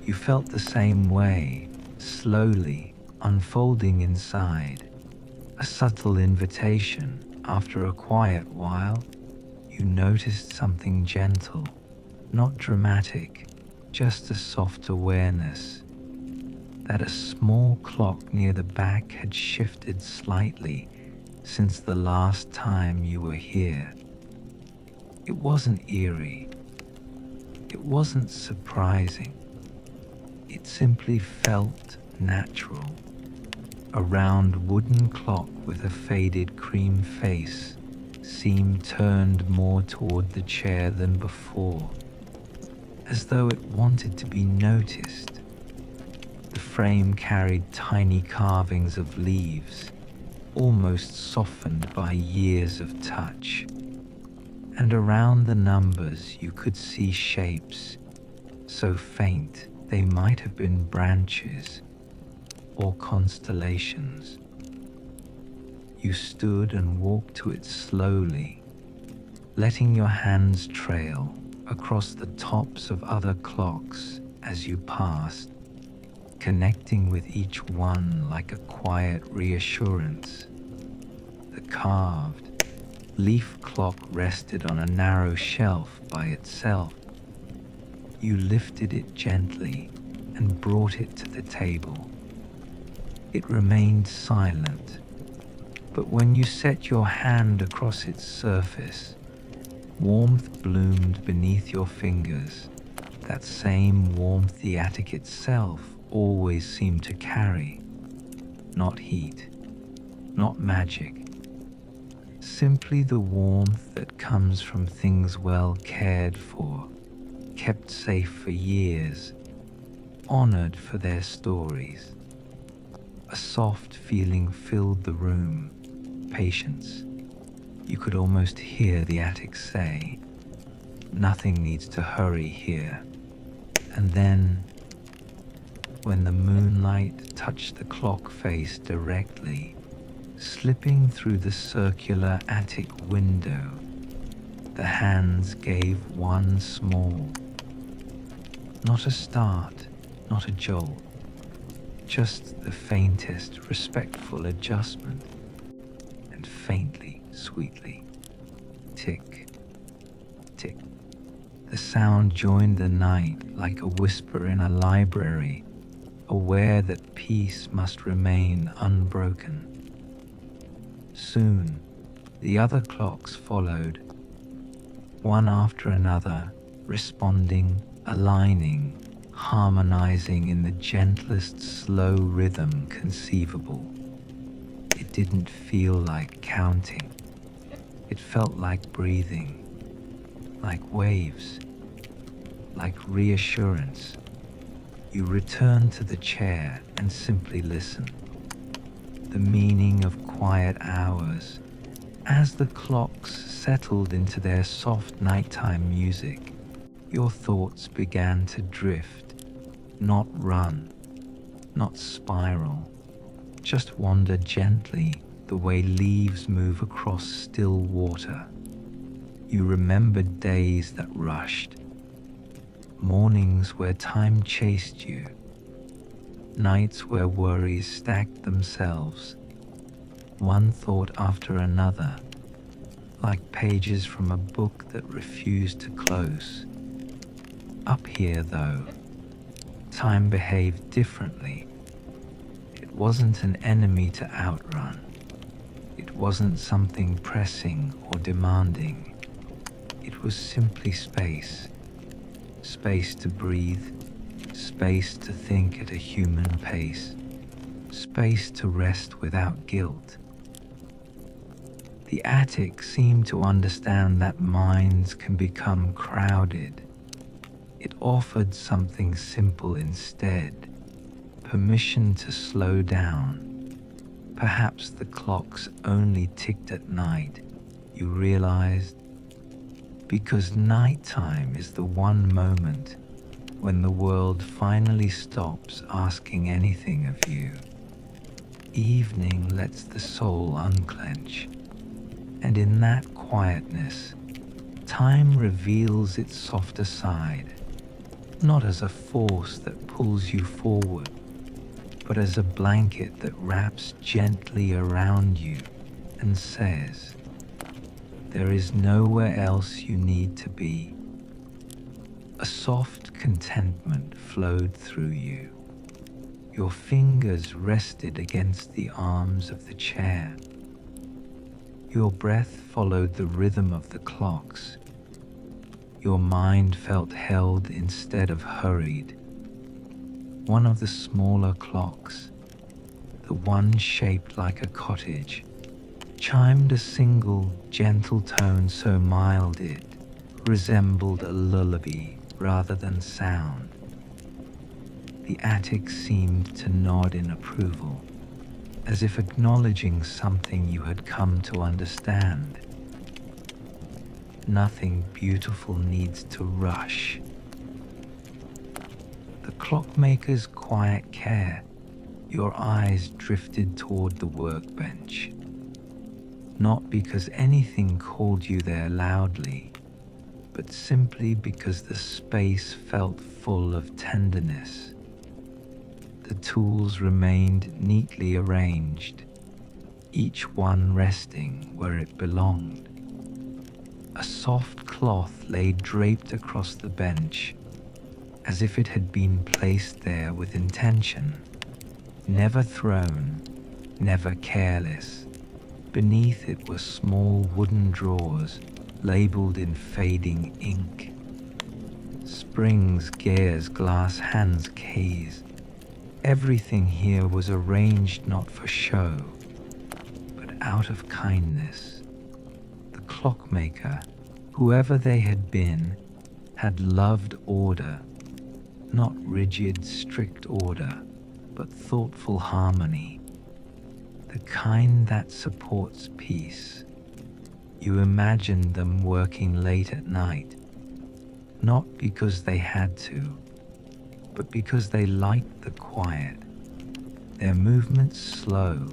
You felt the same way, slowly unfolding inside, a subtle invitation. After a quiet while, you noticed something gentle, not dramatic, just a soft awareness that a small clock near the back had shifted slightly since the last time you were here. It wasn't eerie. It wasn't surprising. It simply felt natural. A round wooden clock with a faded cream face seemed turned more toward the chair than before, as though it wanted to be noticed. The frame carried tiny carvings of leaves, almost softened by years of touch. And around the numbers you could see shapes, so faint they might have been branches or constellations. You stood and walked to it slowly, letting your hands trail across the tops of other clocks as you passed, connecting with each one like a quiet reassurance. The carved leaf clock rested on a narrow shelf by itself. You lifted it gently and brought it to the table. It remained silent, but when you set your hand across its surface, warmth bloomed beneath your fingers, that same warmth the attic itself always seemed to carry. Not heat, not magic, simply the warmth that comes from things well cared for, kept safe for years, honored for their stories. A soft feeling filled the room, patience. You could almost hear the attic say, "Nothing needs to hurry here." And then, when the moonlight touched the clock face directly, slipping through the circular attic window, the hands gave one small, not a start, not a jolt, just the faintest respectful adjustment, and faintly, sweetly, tick, tick. The sound joined the night like a whisper in a library, aware that peace must remain unbroken. Soon, the other clocks followed, one after another, responding, aligning, harmonizing in the gentlest slow rhythm conceivable. It didn't feel like counting. It felt like breathing, like waves, like reassurance. You returned to the chair and simply listened. The meaning of quiet hours. As the clocks settled into their soft nighttime music, your thoughts began to drift, not run, not spiral, just wander gently the way leaves move across still water. You remembered days that rushed, mornings where time chased you, nights where worries stacked themselves, one thought after another, like pages from a book that refused to close. Up here, though, time behaved differently. It wasn't an enemy to outrun. It wasn't something pressing or demanding. It was simply space. Space to breathe, space to think at a human pace, space to rest without guilt. The attic seemed to understand that minds can become crowded. It offered something simple instead, permission to slow down. Perhaps the clocks only ticked at night, you realized, because nighttime is the one moment when the world finally stops asking anything of you. Evening lets the soul unclench, and in that quietness, time reveals its softer side, not as a force that pulls you forward, but as a blanket that wraps gently around you and says, "There is nowhere else you need to be." A soft contentment flowed through you. Your fingers rested against the arms of the chair, Your breath followed the rhythm of the clocks. Your mind felt held instead of hurried. One of the smaller clocks, the one shaped like a cottage, chimed a single gentle tone so mild it resembled a lullaby rather than sound. The attic seemed to nod in approval, as if acknowledging something you had come to understand. Nothing beautiful needs to rush. The clockmaker's quiet care, your eyes drifted toward the workbench. Not because anything called you there loudly, but simply because the space felt full of tenderness. The tools remained neatly arranged, each one resting where it belonged. A soft cloth lay draped across the bench, as if it had been placed there with intention. Never thrown, never careless. Beneath it were small wooden drawers labeled in fading ink. Springs, gears, glass hands, keys. Everything here was arranged not for show, but out of kindness. The clockmaker, whoever they had been, had loved order, not rigid, strict order, but thoughtful harmony, the kind that supports peace. You imagined them working late at night, not because they had to, but because they liked the quiet, their movements slow,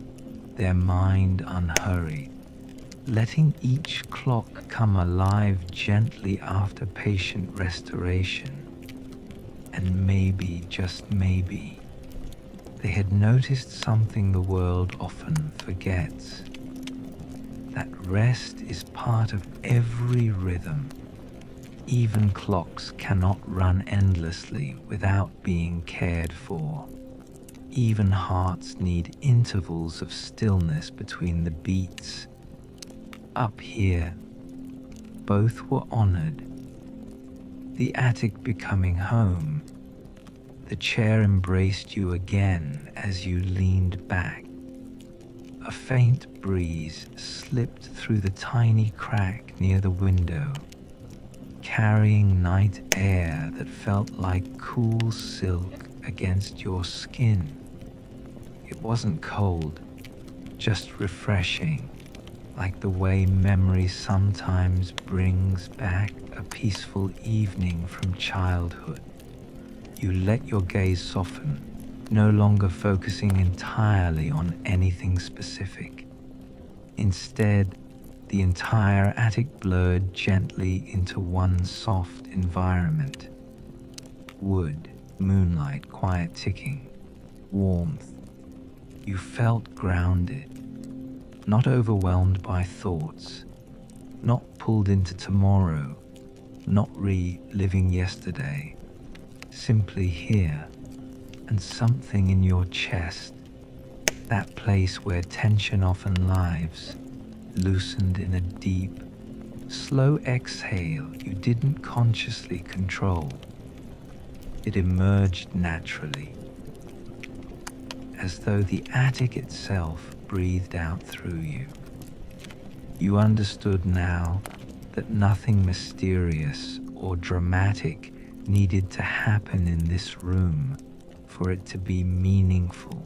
their mind unhurried, letting each clock come alive gently after patient restoration. And maybe, just maybe, they had noticed something the world often forgets. That rest is part of every rhythm. Even clocks cannot run endlessly without being cared for. Even hearts need intervals of stillness between the beats. Up here, both were honored. The attic becoming home. The chair embraced you again as you leaned back. A faint breeze slipped through the tiny crack near the window, carrying night air that felt like cool silk against your skin. It wasn't cold, just refreshing, like the way memory sometimes brings back a peaceful evening from childhood. You let your gaze soften, no longer focusing entirely on anything specific. Instead, the entire attic blurred gently into one soft environment. Wood, moonlight, quiet ticking, warmth. You felt grounded, not overwhelmed by thoughts, not pulled into tomorrow, not reliving yesterday, simply here, and something in your chest, that place where tension often lives, loosened in a deep, slow exhale you didn't consciously control. It emerged naturally, as though the attic itself breathed out through you. You understood now that nothing mysterious or dramatic needed to happen in this room for it to be meaningful.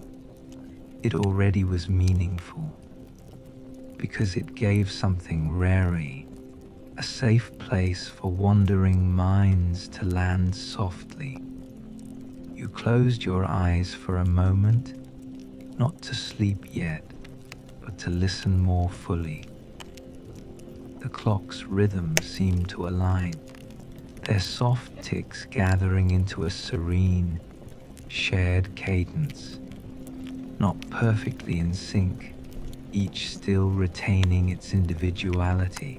It already was meaningful, because it gave something rarely, a safe place for wandering minds to land softly. You closed your eyes for a moment, not to sleep yet, but to listen more fully. The clock's rhythm seemed to align, their soft ticks gathering into a serene, shared cadence, not perfectly in sync, each still retaining its individuality,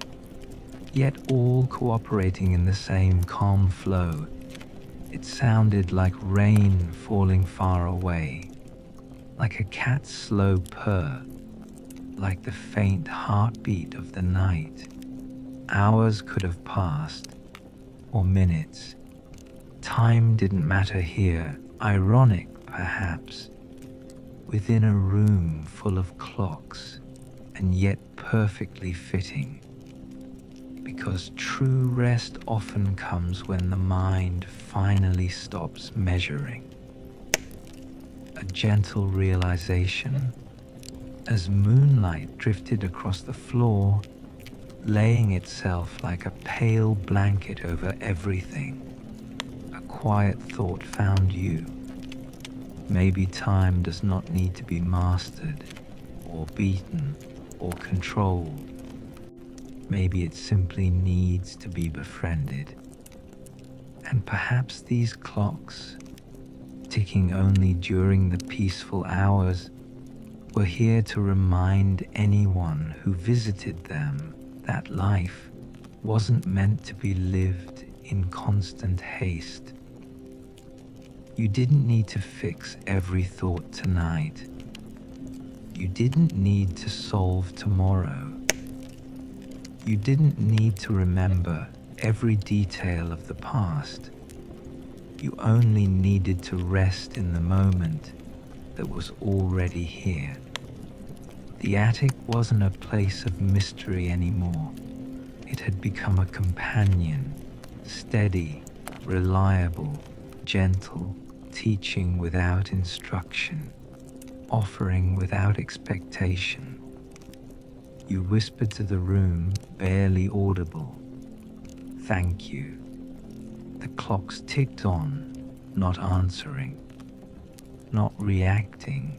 yet all cooperating in the same calm flow. It sounded like rain falling far away, like a cat's slow purr, like the faint heartbeat of the night. Hours could have passed, or minutes. Time didn't matter here, ironic perhaps, within a room full of clocks, and yet perfectly fitting. Because true rest often comes when the mind finally stops measuring. A gentle realization as moonlight drifted across the floor, laying itself like a pale blanket over everything. A quiet thought found you. Maybe time does not need to be mastered, or beaten, or controlled. Maybe it simply needs to be befriended. And perhaps these clocks, ticking only during the peaceful hours, were here to remind anyone who visited them that life wasn't meant to be lived in constant haste. You didn't need to fix every thought tonight. You didn't need to solve tomorrow. You didn't need to remember every detail of the past. You only needed to rest in the moment that was already here. The attic wasn't a place of mystery anymore. It had become a companion, steady, reliable, gentle, teaching without instruction, offering without expectation. You whispered to the room, barely audible, "Thank you." The clocks ticked on, not answering, not reacting,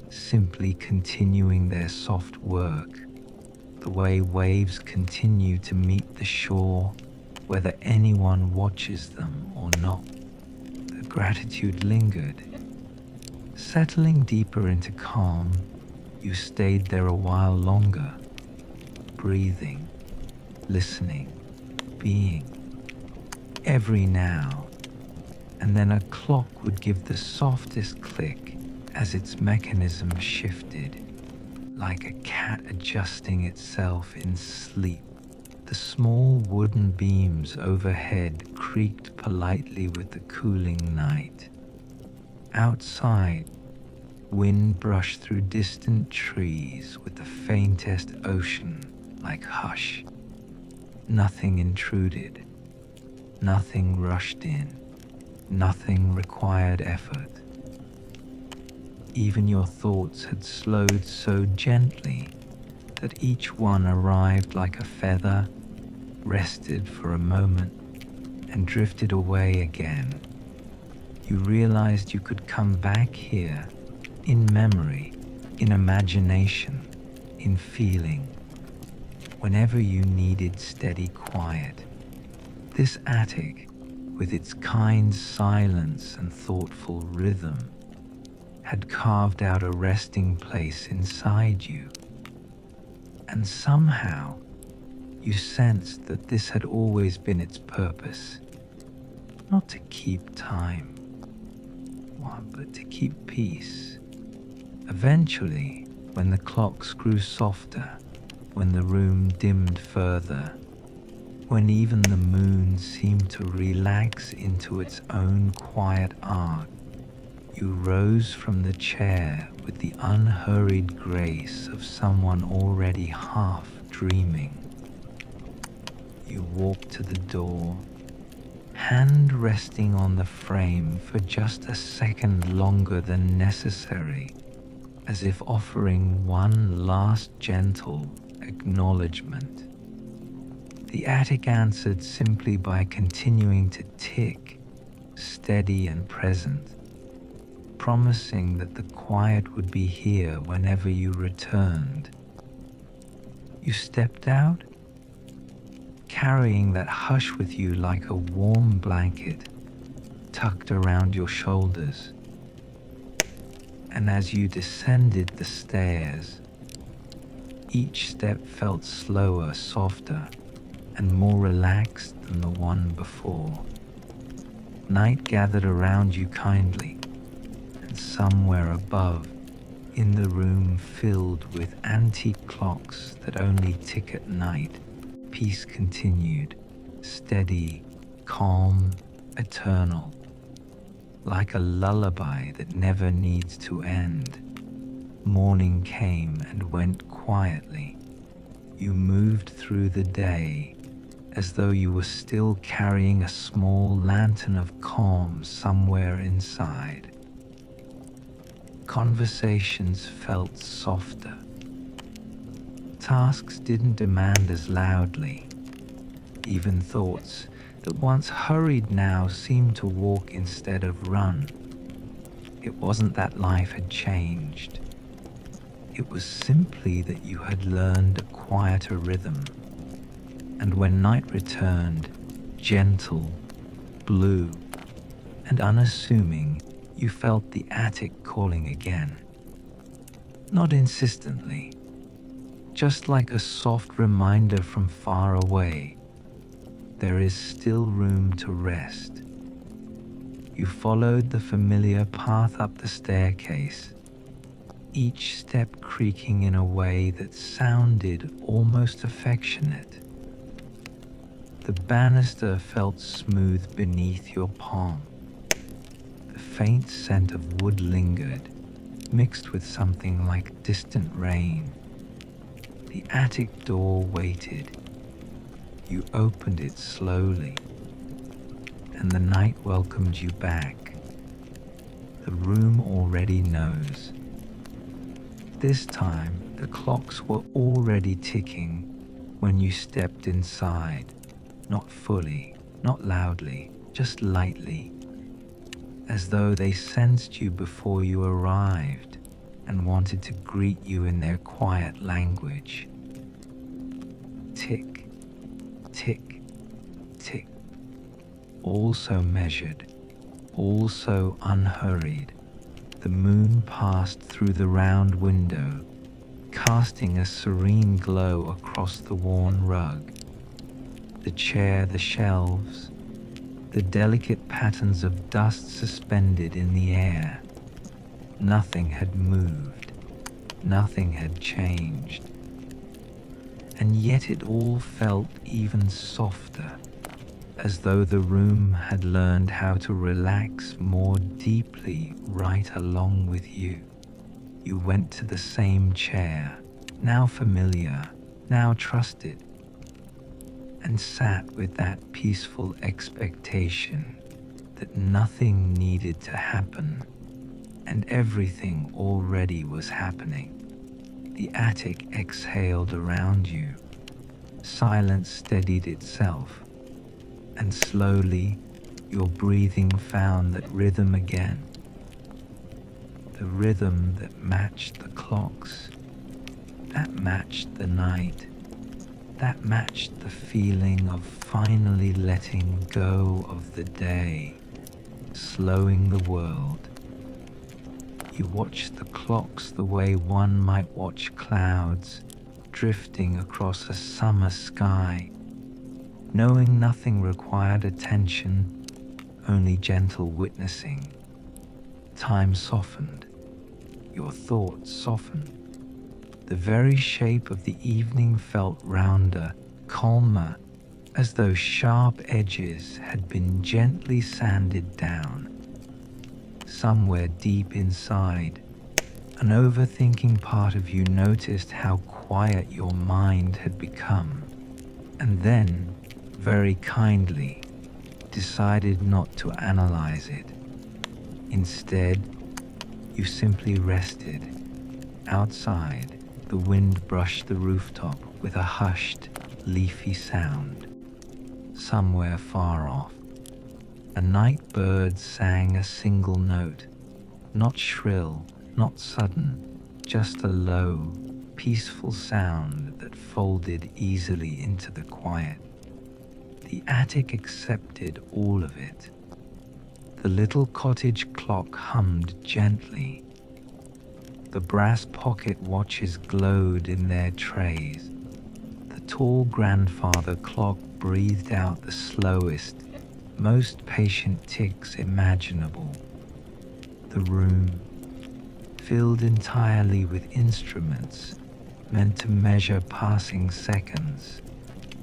simply continuing their soft work, the way waves continue to meet the shore, whether anyone watches them or not. The gratitude lingered. Settling deeper into calm, you stayed there a while longer, breathing, listening, being. Every now and then a clock would give the softest click as its mechanism shifted, like a cat adjusting itself in sleep. The small wooden beams overhead creaked politely with the cooling night. Outside, wind brushed through distant trees with the faintest ocean like hush. Nothing intruded, nothing rushed in, nothing required effort. Even your thoughts had slowed so gently that each one arrived like a feather, rested for a moment, and drifted away again. You realized you could come back here, in memory, in imagination, in feeling, whenever you needed steady quiet. This attic, with its kind silence and thoughtful rhythm, had carved out a resting place inside you. And somehow, you sensed that this had always been its purpose. Not to keep time, but to keep peace. Eventually, when the clocks grew softer, when the room dimmed further, when even the moon seemed to relax into its own quiet arc, you rose from the chair with the unhurried grace of someone already half dreaming. You walked to the door, hand resting on the frame for just a second longer than necessary, as if offering one last gentle acknowledgement. The attic answered simply by continuing to tick, steady and present, promising that the quiet would be here whenever you returned. You stepped out, carrying that hush with you like a warm blanket tucked around your shoulders. And as you descended the stairs, each step felt slower, softer, and more relaxed than the one before. Night gathered around you kindly, and somewhere above, In the room filled with antique clocks that only tick at night, peace continued, steady, calm, eternal, like a lullaby that never needs to end. Morning came and went quietly. You moved through the day as though you were still carrying a small lantern of calm somewhere inside. Conversations felt softer. Tasks didn't demand as loudly. Even thoughts that once hurried now seemed to walk instead of run. It wasn't that life had changed. It was simply that you had learned a quieter rhythm. And when night returned, gentle, blue, and unassuming, you felt the attic calling again. Not insistently, just like a soft reminder from far away. There is still room to rest. You followed the familiar path up the staircase, each step creaking in a way that sounded almost affectionate. The banister felt smooth beneath your palm. The faint scent of wood lingered, mixed with something like distant rain. The attic door waited. You opened it slowly, and the night welcomed you back. The room already knows. This time, the clocks were already ticking when you stepped inside, not fully, not loudly, just lightly, as though they sensed you before you arrived and wanted to greet you in their quiet language. Tick, tick, tick, all so measured, all so unhurried. The moon passed through the round window, casting a serene glow across the worn rug. The chair, the shelves, the delicate patterns of dust suspended in the air. Nothing had moved, nothing had changed. And yet it all felt even softer, as though the room had learned how to relax more deeply right along with you. You went to the same chair, now familiar, now trusted, and sat with that peaceful expectation that nothing needed to happen, and everything already was happening. The attic exhaled around you. Silence steadied itself, and slowly your breathing found that rhythm again. The rhythm that matched the clocks, that matched the night, that matched the feeling of finally letting go of the day, slowing the world. You watched the clocks the way one might watch clouds drifting across a summer sky, knowing nothing required attention, only gentle witnessing. Time softened. Your thoughts softened. The very shape of the evening felt rounder, calmer, as though sharp edges had been gently sanded down. Somewhere deep inside, an overthinking part of you noticed how quiet your mind had become, and then, very kindly, decided not to analyze it. Instead, you simply rested. Outside, the wind brushed the rooftop with a hushed, leafy sound. Somewhere far off, a night bird sang a single note, not shrill, not sudden, just a low, peaceful sound that folded easily into the quiet. The attic accepted all of it. The little cottage clock hummed gently. The brass pocket watches glowed in their trays. The tall grandfather clock breathed out the slowest, most patient ticks imaginable. The room, filled entirely with instruments meant to measure passing seconds,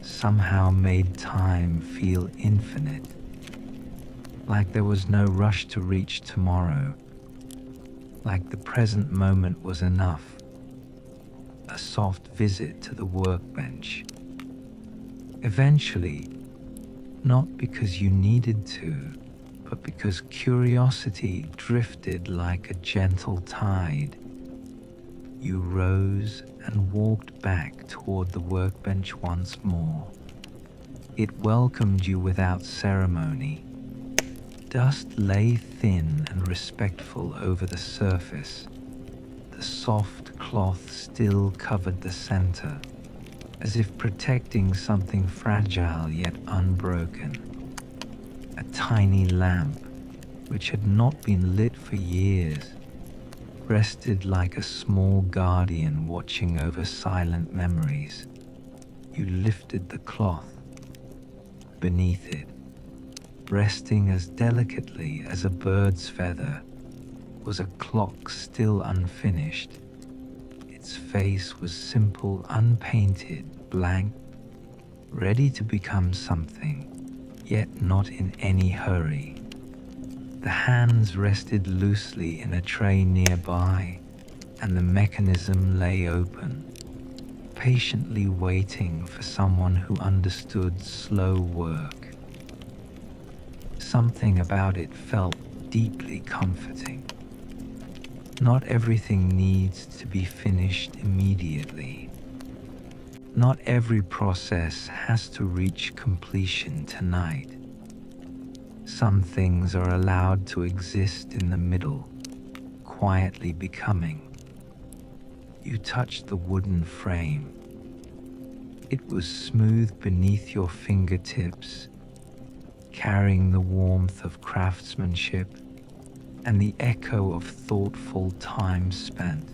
somehow made time feel infinite, like there was no rush to reach tomorrow, like the present moment was enough. A soft visit to the workbench. Eventually, not because you needed to, but because curiosity drifted like a gentle tide, you rose and walked back toward the workbench once more. It welcomed you without ceremony. Dust lay thin and respectful over the surface. The soft cloth still covered the center, as if protecting something fragile yet unbroken. A tiny lamp, which had not been lit for years, rested like a small guardian watching over silent memories. You lifted the cloth. Beneath it, resting as delicately as a bird's feather, was a clock still unfinished. Its face was simple, unpainted, blank, ready to become something, yet not in any hurry. The hands rested loosely in a tray nearby, and the mechanism lay open, patiently waiting for someone who understood slow work. Something about it felt deeply comforting. Not everything needs to be finished immediately. Not every process has to reach completion tonight. Some things are allowed to exist in the middle, quietly becoming. You touched the wooden frame. It was smooth beneath your fingertips, carrying the warmth of craftsmanship and the echo of thoughtful time spent.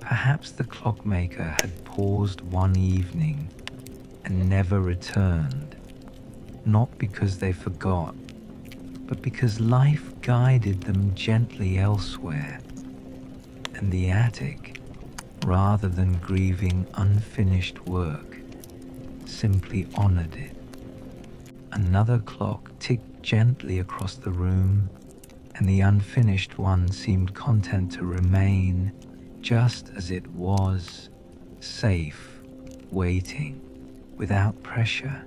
Perhaps the clockmaker had paused one evening and never returned, not because they forgot, but because life guided them gently elsewhere, and the attic, rather than grieving unfinished work, simply honored it. Another clock ticked gently across the room, and the unfinished one seemed content to remain just as it was, safe, waiting, without pressure.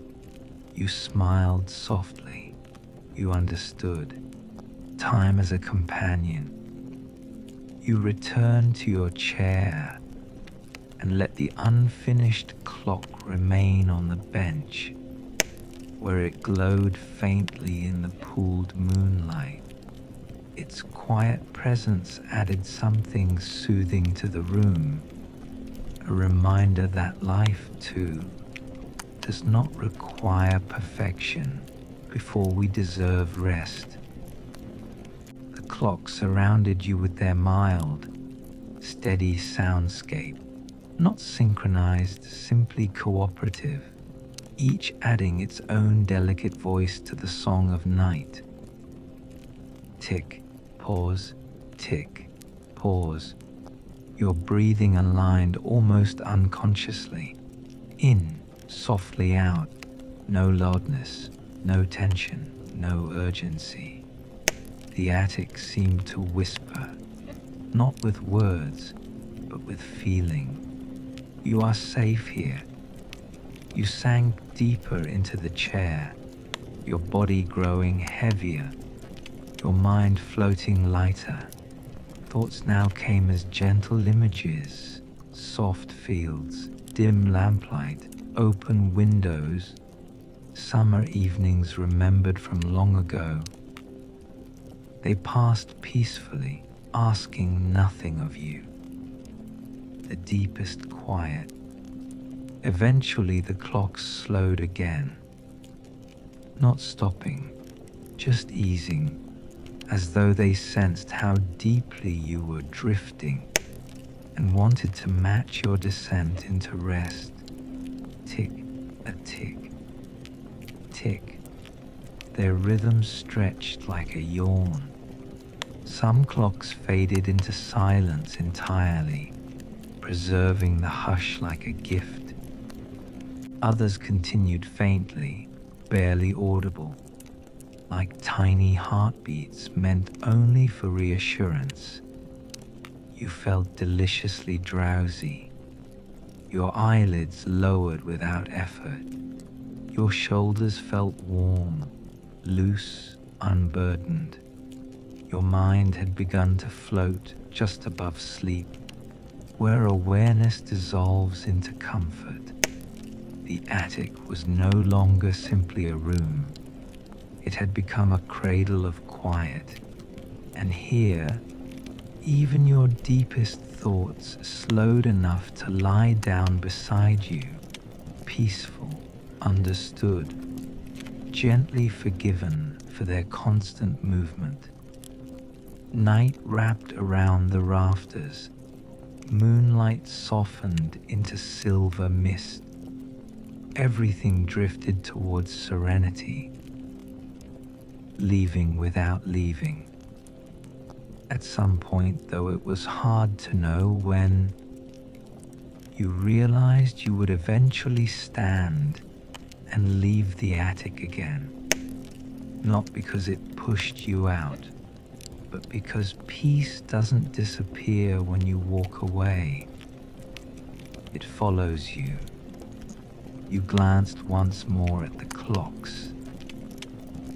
You smiled softly. You understood. Time as a companion. You returned to your chair and let the unfinished clock remain on the bench, where it glowed faintly in the pooled moonlight. Its quiet presence added something soothing to the room, a reminder that life, too, does not require perfection before we deserve rest. The clocks surrounded you with their mild, steady soundscape, not synchronized, simply cooperative, each adding its own delicate voice to the song of night. Tick, pause, tick, pause. Your breathing aligned almost unconsciously. In, softly out. No loudness, no tension, no urgency. The attic seemed to whisper, not with words, but with feeling. You are safe here. You sank deeper into the chair, your body growing heavier, your mind floating lighter. Thoughts now came as gentle images, soft fields, dim lamplight, open windows, summer evenings remembered from long ago. They passed peacefully, asking nothing of you. The deepest quiet. Eventually the clocks slowed again, not stopping, just easing, as though they sensed how deeply you were drifting and wanted to match your descent into rest. Tick, a tick, tick. Their rhythm stretched like a yawn. Some clocks faded into silence entirely, preserving the hush like a gift. Others continued faintly, barely audible, like tiny heartbeats meant only for reassurance. You felt deliciously drowsy, your eyelids lowered without effort. Your shoulders felt warm, loose, unburdened. Your mind had begun to float just above sleep, where awareness dissolves into comfort. The attic was no longer simply a room. It had become a cradle of quiet. And here, even your deepest thoughts slowed enough to lie down beside you, peaceful, understood, gently forgiven for their constant movement. Night wrapped around the rafters. Moonlight softened into silver mist. Everything drifted towards serenity, leaving without leaving. At some point, though it was hard to know when, you realized you would eventually stand and leave the attic again. Not because it pushed you out, but because peace doesn't disappear when you walk away. It follows you. You glanced once more at the clocks.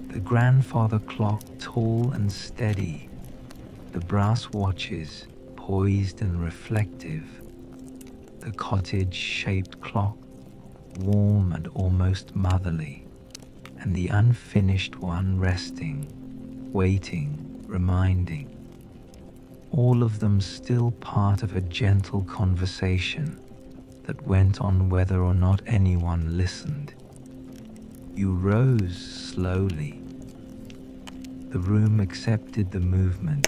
The grandfather clock, tall and steady, the brass watches, poised and reflective, the cottage-shaped clock, warm and almost motherly, and the unfinished one resting, waiting, reminding. All of them still part of a gentle conversation that went on whether or not anyone listened. You rose slowly. The room accepted the movement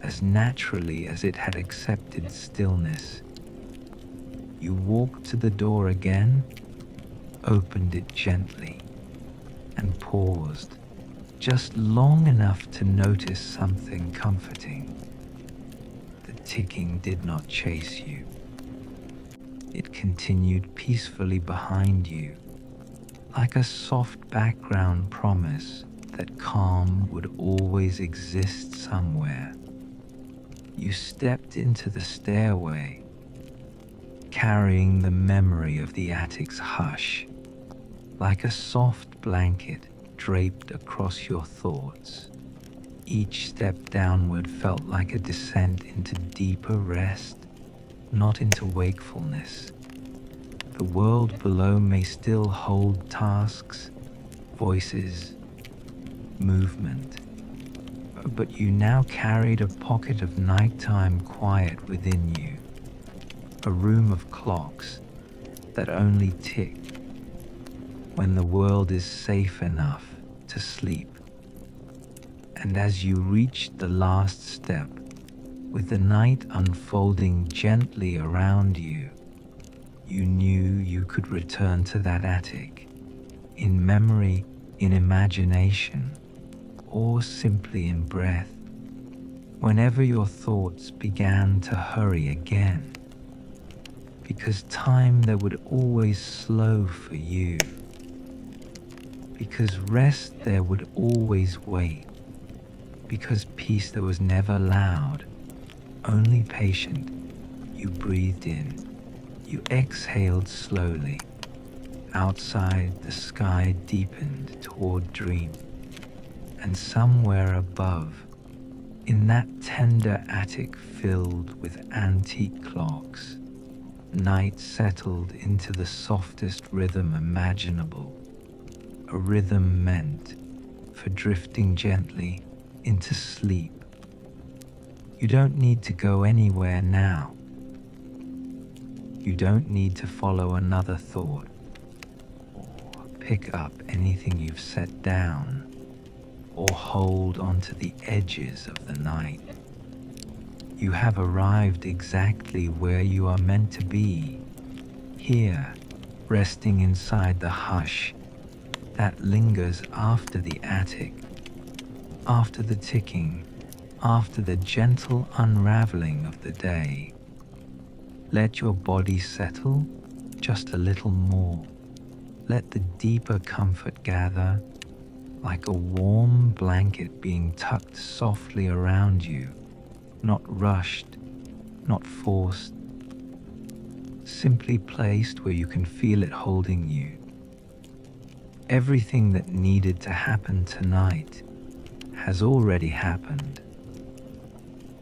as naturally as it had accepted stillness. You walked to the door again, opened it gently, and paused, just long enough to notice something comforting. The ticking did not chase you. It continued peacefully behind you, like a soft background promise that calm would always exist somewhere. You stepped into the stairway, carrying the memory of the attic's hush, like a soft blanket draped across your thoughts. Each step downward felt like a descent into deeper rest, not into wakefulness. The world below may still hold tasks, voices, movement, but you now carried a pocket of nighttime quiet within you, a room of clocks that only tick when the world is safe enough to sleep. And as you reached the last step, with the night unfolding gently around you, you knew you could return to that attic, in memory, in imagination, or simply in breath, whenever your thoughts began to hurry again. Because time there would always slow for you. Because rest there would always wait. Because peace there was never loud, only patient. You breathed in. You exhaled slowly. Outside, the sky deepened toward dream. And somewhere above, in that tender attic filled with antique clocks, night settled into the softest rhythm imaginable, a rhythm meant for drifting gently into sleep. You don't need to go anywhere now. You don't need to follow another thought or pick up anything you've set down or hold onto the edges of the night. You have arrived exactly where you are meant to be, here, resting inside the hush that lingers after the attic, after the ticking, After the gentle unraveling of the day, let your body settle just a little more. Let the deeper comfort gather, like a warm blanket being tucked softly around you, not rushed, not forced, simply placed where you can feel it holding you. Everything that needed to happen tonight has already happened.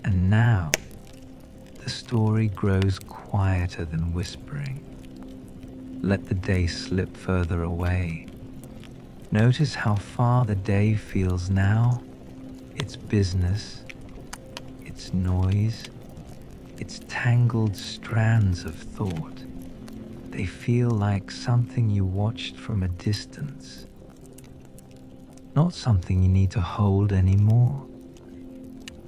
And now, the story grows quieter than whispering. Let the day slip further away. Notice how far the day feels now, its business, its noise, its tangled strands of thought. They feel like something you watched from a distance, not something you need to hold anymore.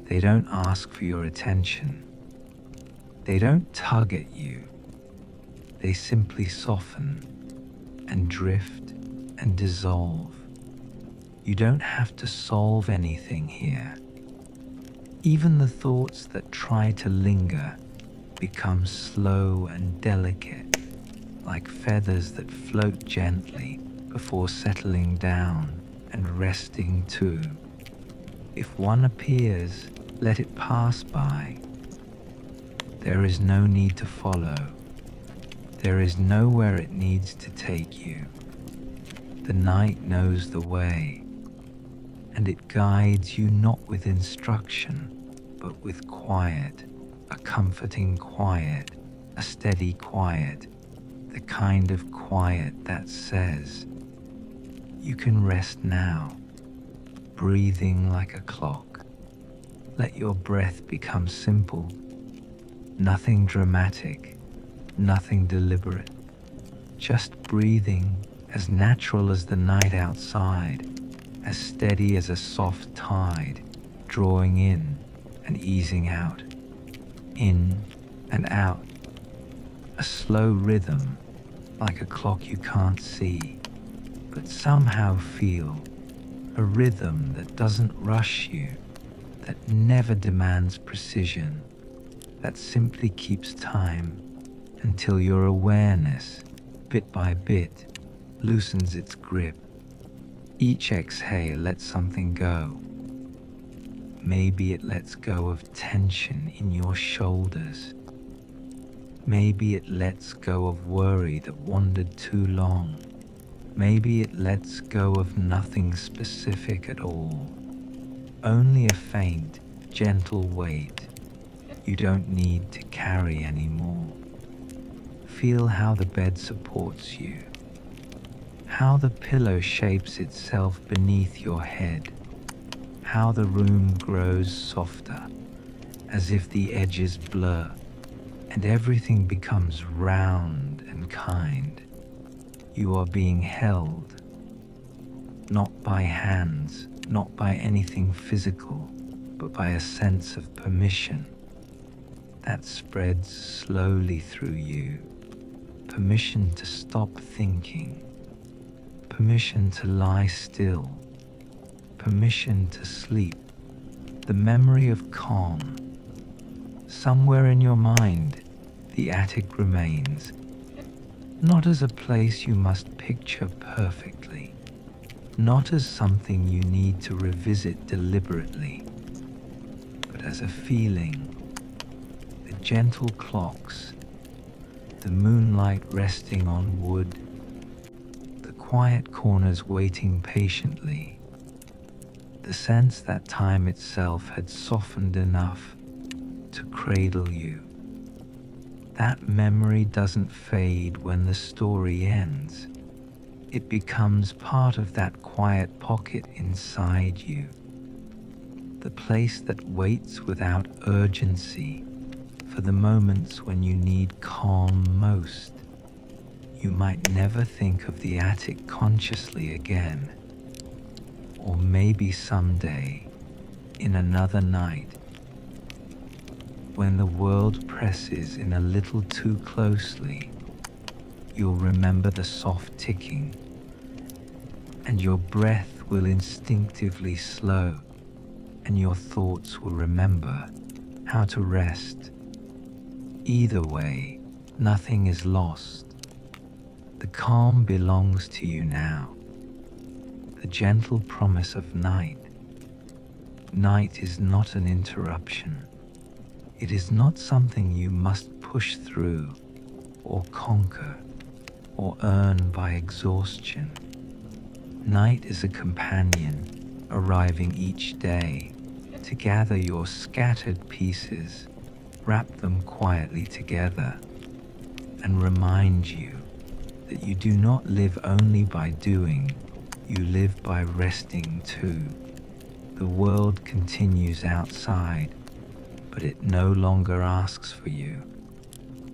They don't ask for your attention. They don't tug at you. They simply soften and drift and dissolve. You don't have to solve anything here. Even the thoughts that try to linger become slow and delicate, like feathers that float gently before settling down and resting too. If one appears, let it pass by. There is no need to follow. There is nowhere it needs to take you. The night knows the way, and it guides you not with instruction, but with quiet, a comforting quiet, a steady quiet, the kind of quiet that says, you can rest now, breathing like a clock. Let your breath become simple, nothing dramatic, nothing deliberate, just breathing as natural as the night outside, as steady as a soft tide, drawing in and easing out, in and out, a slow rhythm like a clock you can't see, but somehow feel, a rhythm that doesn't rush you, that never demands precision, that simply keeps time until your awareness, bit by bit, loosens its grip. Each exhale lets something go. Maybe it lets go of tension in your shoulders. Maybe it lets go of worry that wandered too long. Maybe it lets go of nothing specific at all. Only a faint, gentle weight you don't need to carry anymore. Feel how the bed supports you, how the pillow shapes itself beneath your head, how the room grows softer, as if the edges blur, and everything becomes round and kind. You are being held, not by hands, not by anything physical, but by a sense of permission that spreads slowly through you. Permission to stop thinking, permission to lie still, permission to sleep. The memory of calm. Somewhere in your mind, the attic remains, not as a place you must picture perfectly, not as something you need to revisit deliberately, but as a feeling. The gentle clocks, the moonlight resting on wood, the quiet corners waiting patiently, the sense that time itself had softened enough to cradle you. That memory doesn't fade when the story ends. It becomes part of that quiet pocket inside you, the place that waits without urgency for the moments when you need calm most. You might never think of the attic consciously again, or maybe someday, in another night, when the world presses in a little too closely, you'll remember the soft ticking, and your breath will instinctively slow, and your thoughts will remember how to rest. Either way, nothing is lost. The calm belongs to you now. The gentle promise of night. Night is not an interruption. It is not something you must push through or conquer or earn by exhaustion. Night is a companion arriving each day to gather your scattered pieces, wrap them quietly together, and remind you that you do not live only by doing, you live by resting too. The world continues outside, but it no longer asks for you.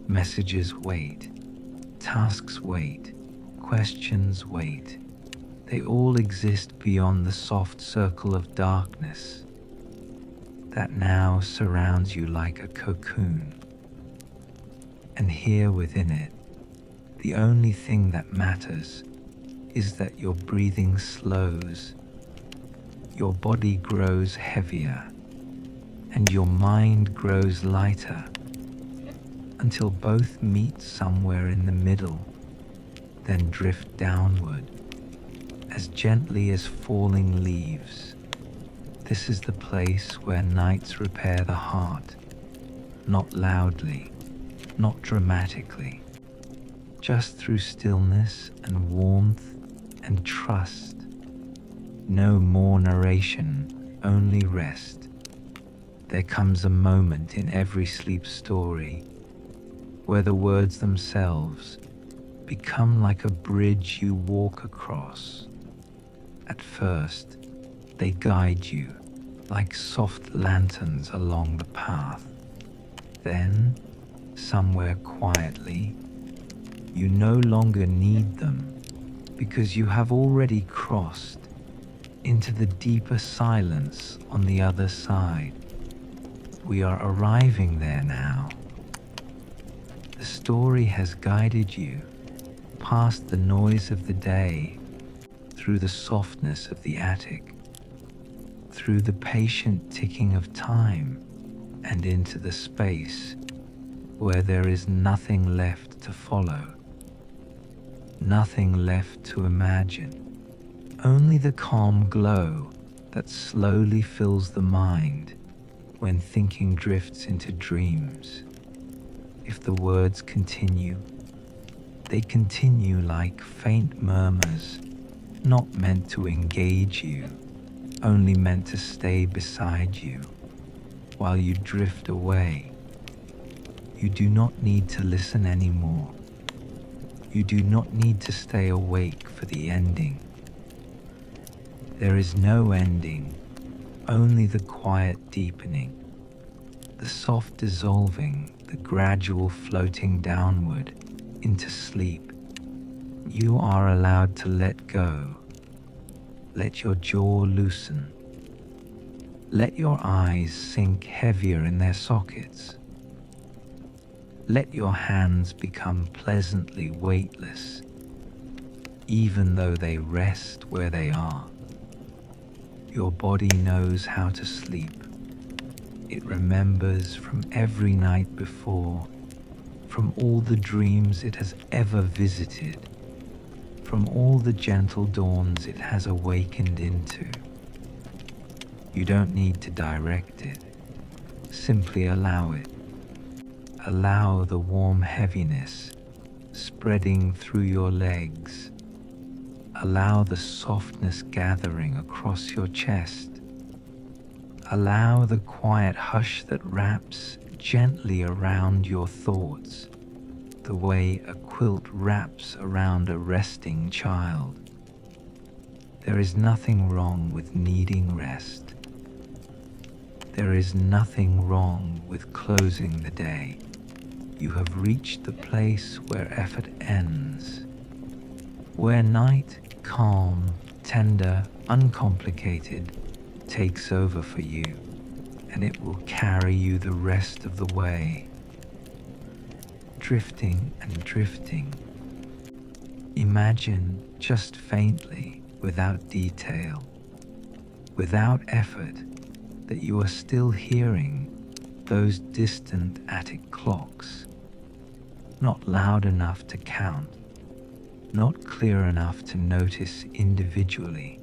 Messages wait, tasks wait, questions wait. They all exist beyond the soft circle of darkness that now surrounds you like a cocoon. And here within it, the only thing that matters is that your breathing slows, your body grows heavier, and your mind grows lighter, until both meet somewhere in the middle, then drift downward as gently as falling leaves. This is the place where nights repair the heart, not loudly, not dramatically, just through stillness and warmth and trust. No more narration, only rest. There comes a moment in every sleep story where the words themselves become like a bridge you walk across. At first, they guide you like soft lanterns along the path. Then, somewhere quietly, you no longer need them because you have already crossed into the deeper silence on the other side. We are arriving there now. The story has guided you past the noise of the day, through the softness of the attic, through the patient ticking of time, and into the space where there is nothing left to follow, nothing left to imagine, only the calm glow that slowly fills the mind when thinking drifts into dreams. If the words continue, they continue like faint murmurs, not meant to engage you, only meant to stay beside you while you drift away. You do not need to listen anymore. You do not need to stay awake for the ending. There is no ending, only the quiet deepening, the soft dissolving, the gradual floating downward into sleep. You are allowed to let go. Let your jaw loosen. Let your eyes sink heavier in their sockets. Let your hands become pleasantly weightless, even though they rest where they are. Your body knows how to sleep. It remembers from every night before, from all the dreams it has ever visited, from all the gentle dawns it has awakened into. You don't need to direct it. Simply allow it. Allow the warm heaviness spreading through your legs. Allow the softness gathering across your chest. Allow the quiet hush that wraps gently around your thoughts, the way a quilt wraps around a resting child. There is nothing wrong with needing rest. There is nothing wrong with closing the day. You have reached the place where effort ends, where night, calm, tender, uncomplicated, takes over for you, and it will carry you the rest of the way. Drifting and drifting. Imagine just faintly, without detail, without effort, that you are still hearing those distant attic clocks, not loud enough to count, not clear enough to notice individually,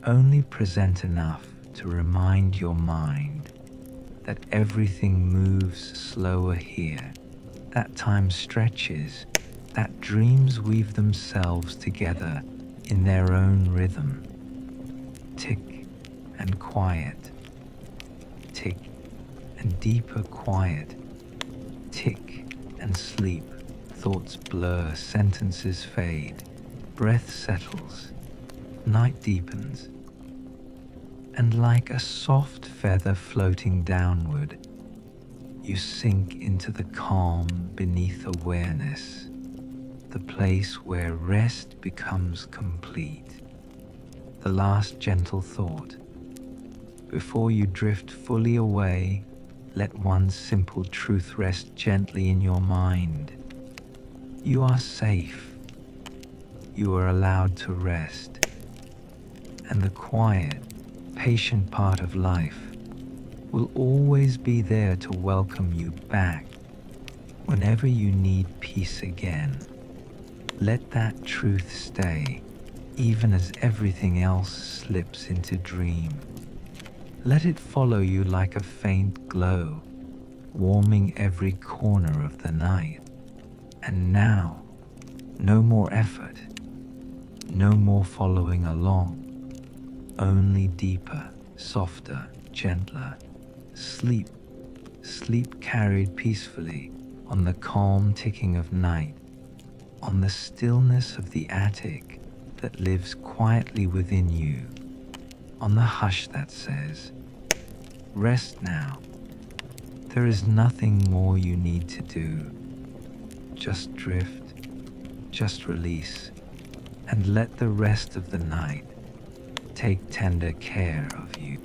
only present enough to remind your mind that everything moves slower here, that time stretches, that dreams weave themselves together in their own rhythm. Tick and quiet, tick and deeper quiet, tick and sleep. Thoughts blur, sentences fade, breath settles, night deepens, and like a soft feather floating downward, you sink into the calm beneath awareness, the place where rest becomes complete. The last gentle thought. Before you drift fully away, let one simple truth rest gently in your mind. You are safe. You are allowed to rest. And the quiet, patient part of life will always be there to welcome you back whenever you need peace again. Let that truth stay, even as everything else slips into dream. Let it follow you like a faint glow, warming every corner of the night. And now, no more effort, no more following along, only deeper, softer, gentler. Sleep, sleep carried peacefully on the calm ticking of night, on the stillness of the attic that lives quietly within you, on the hush that says, rest now. There is nothing more you need to do. Just drift, just release, and let the rest of the night take tender care of you.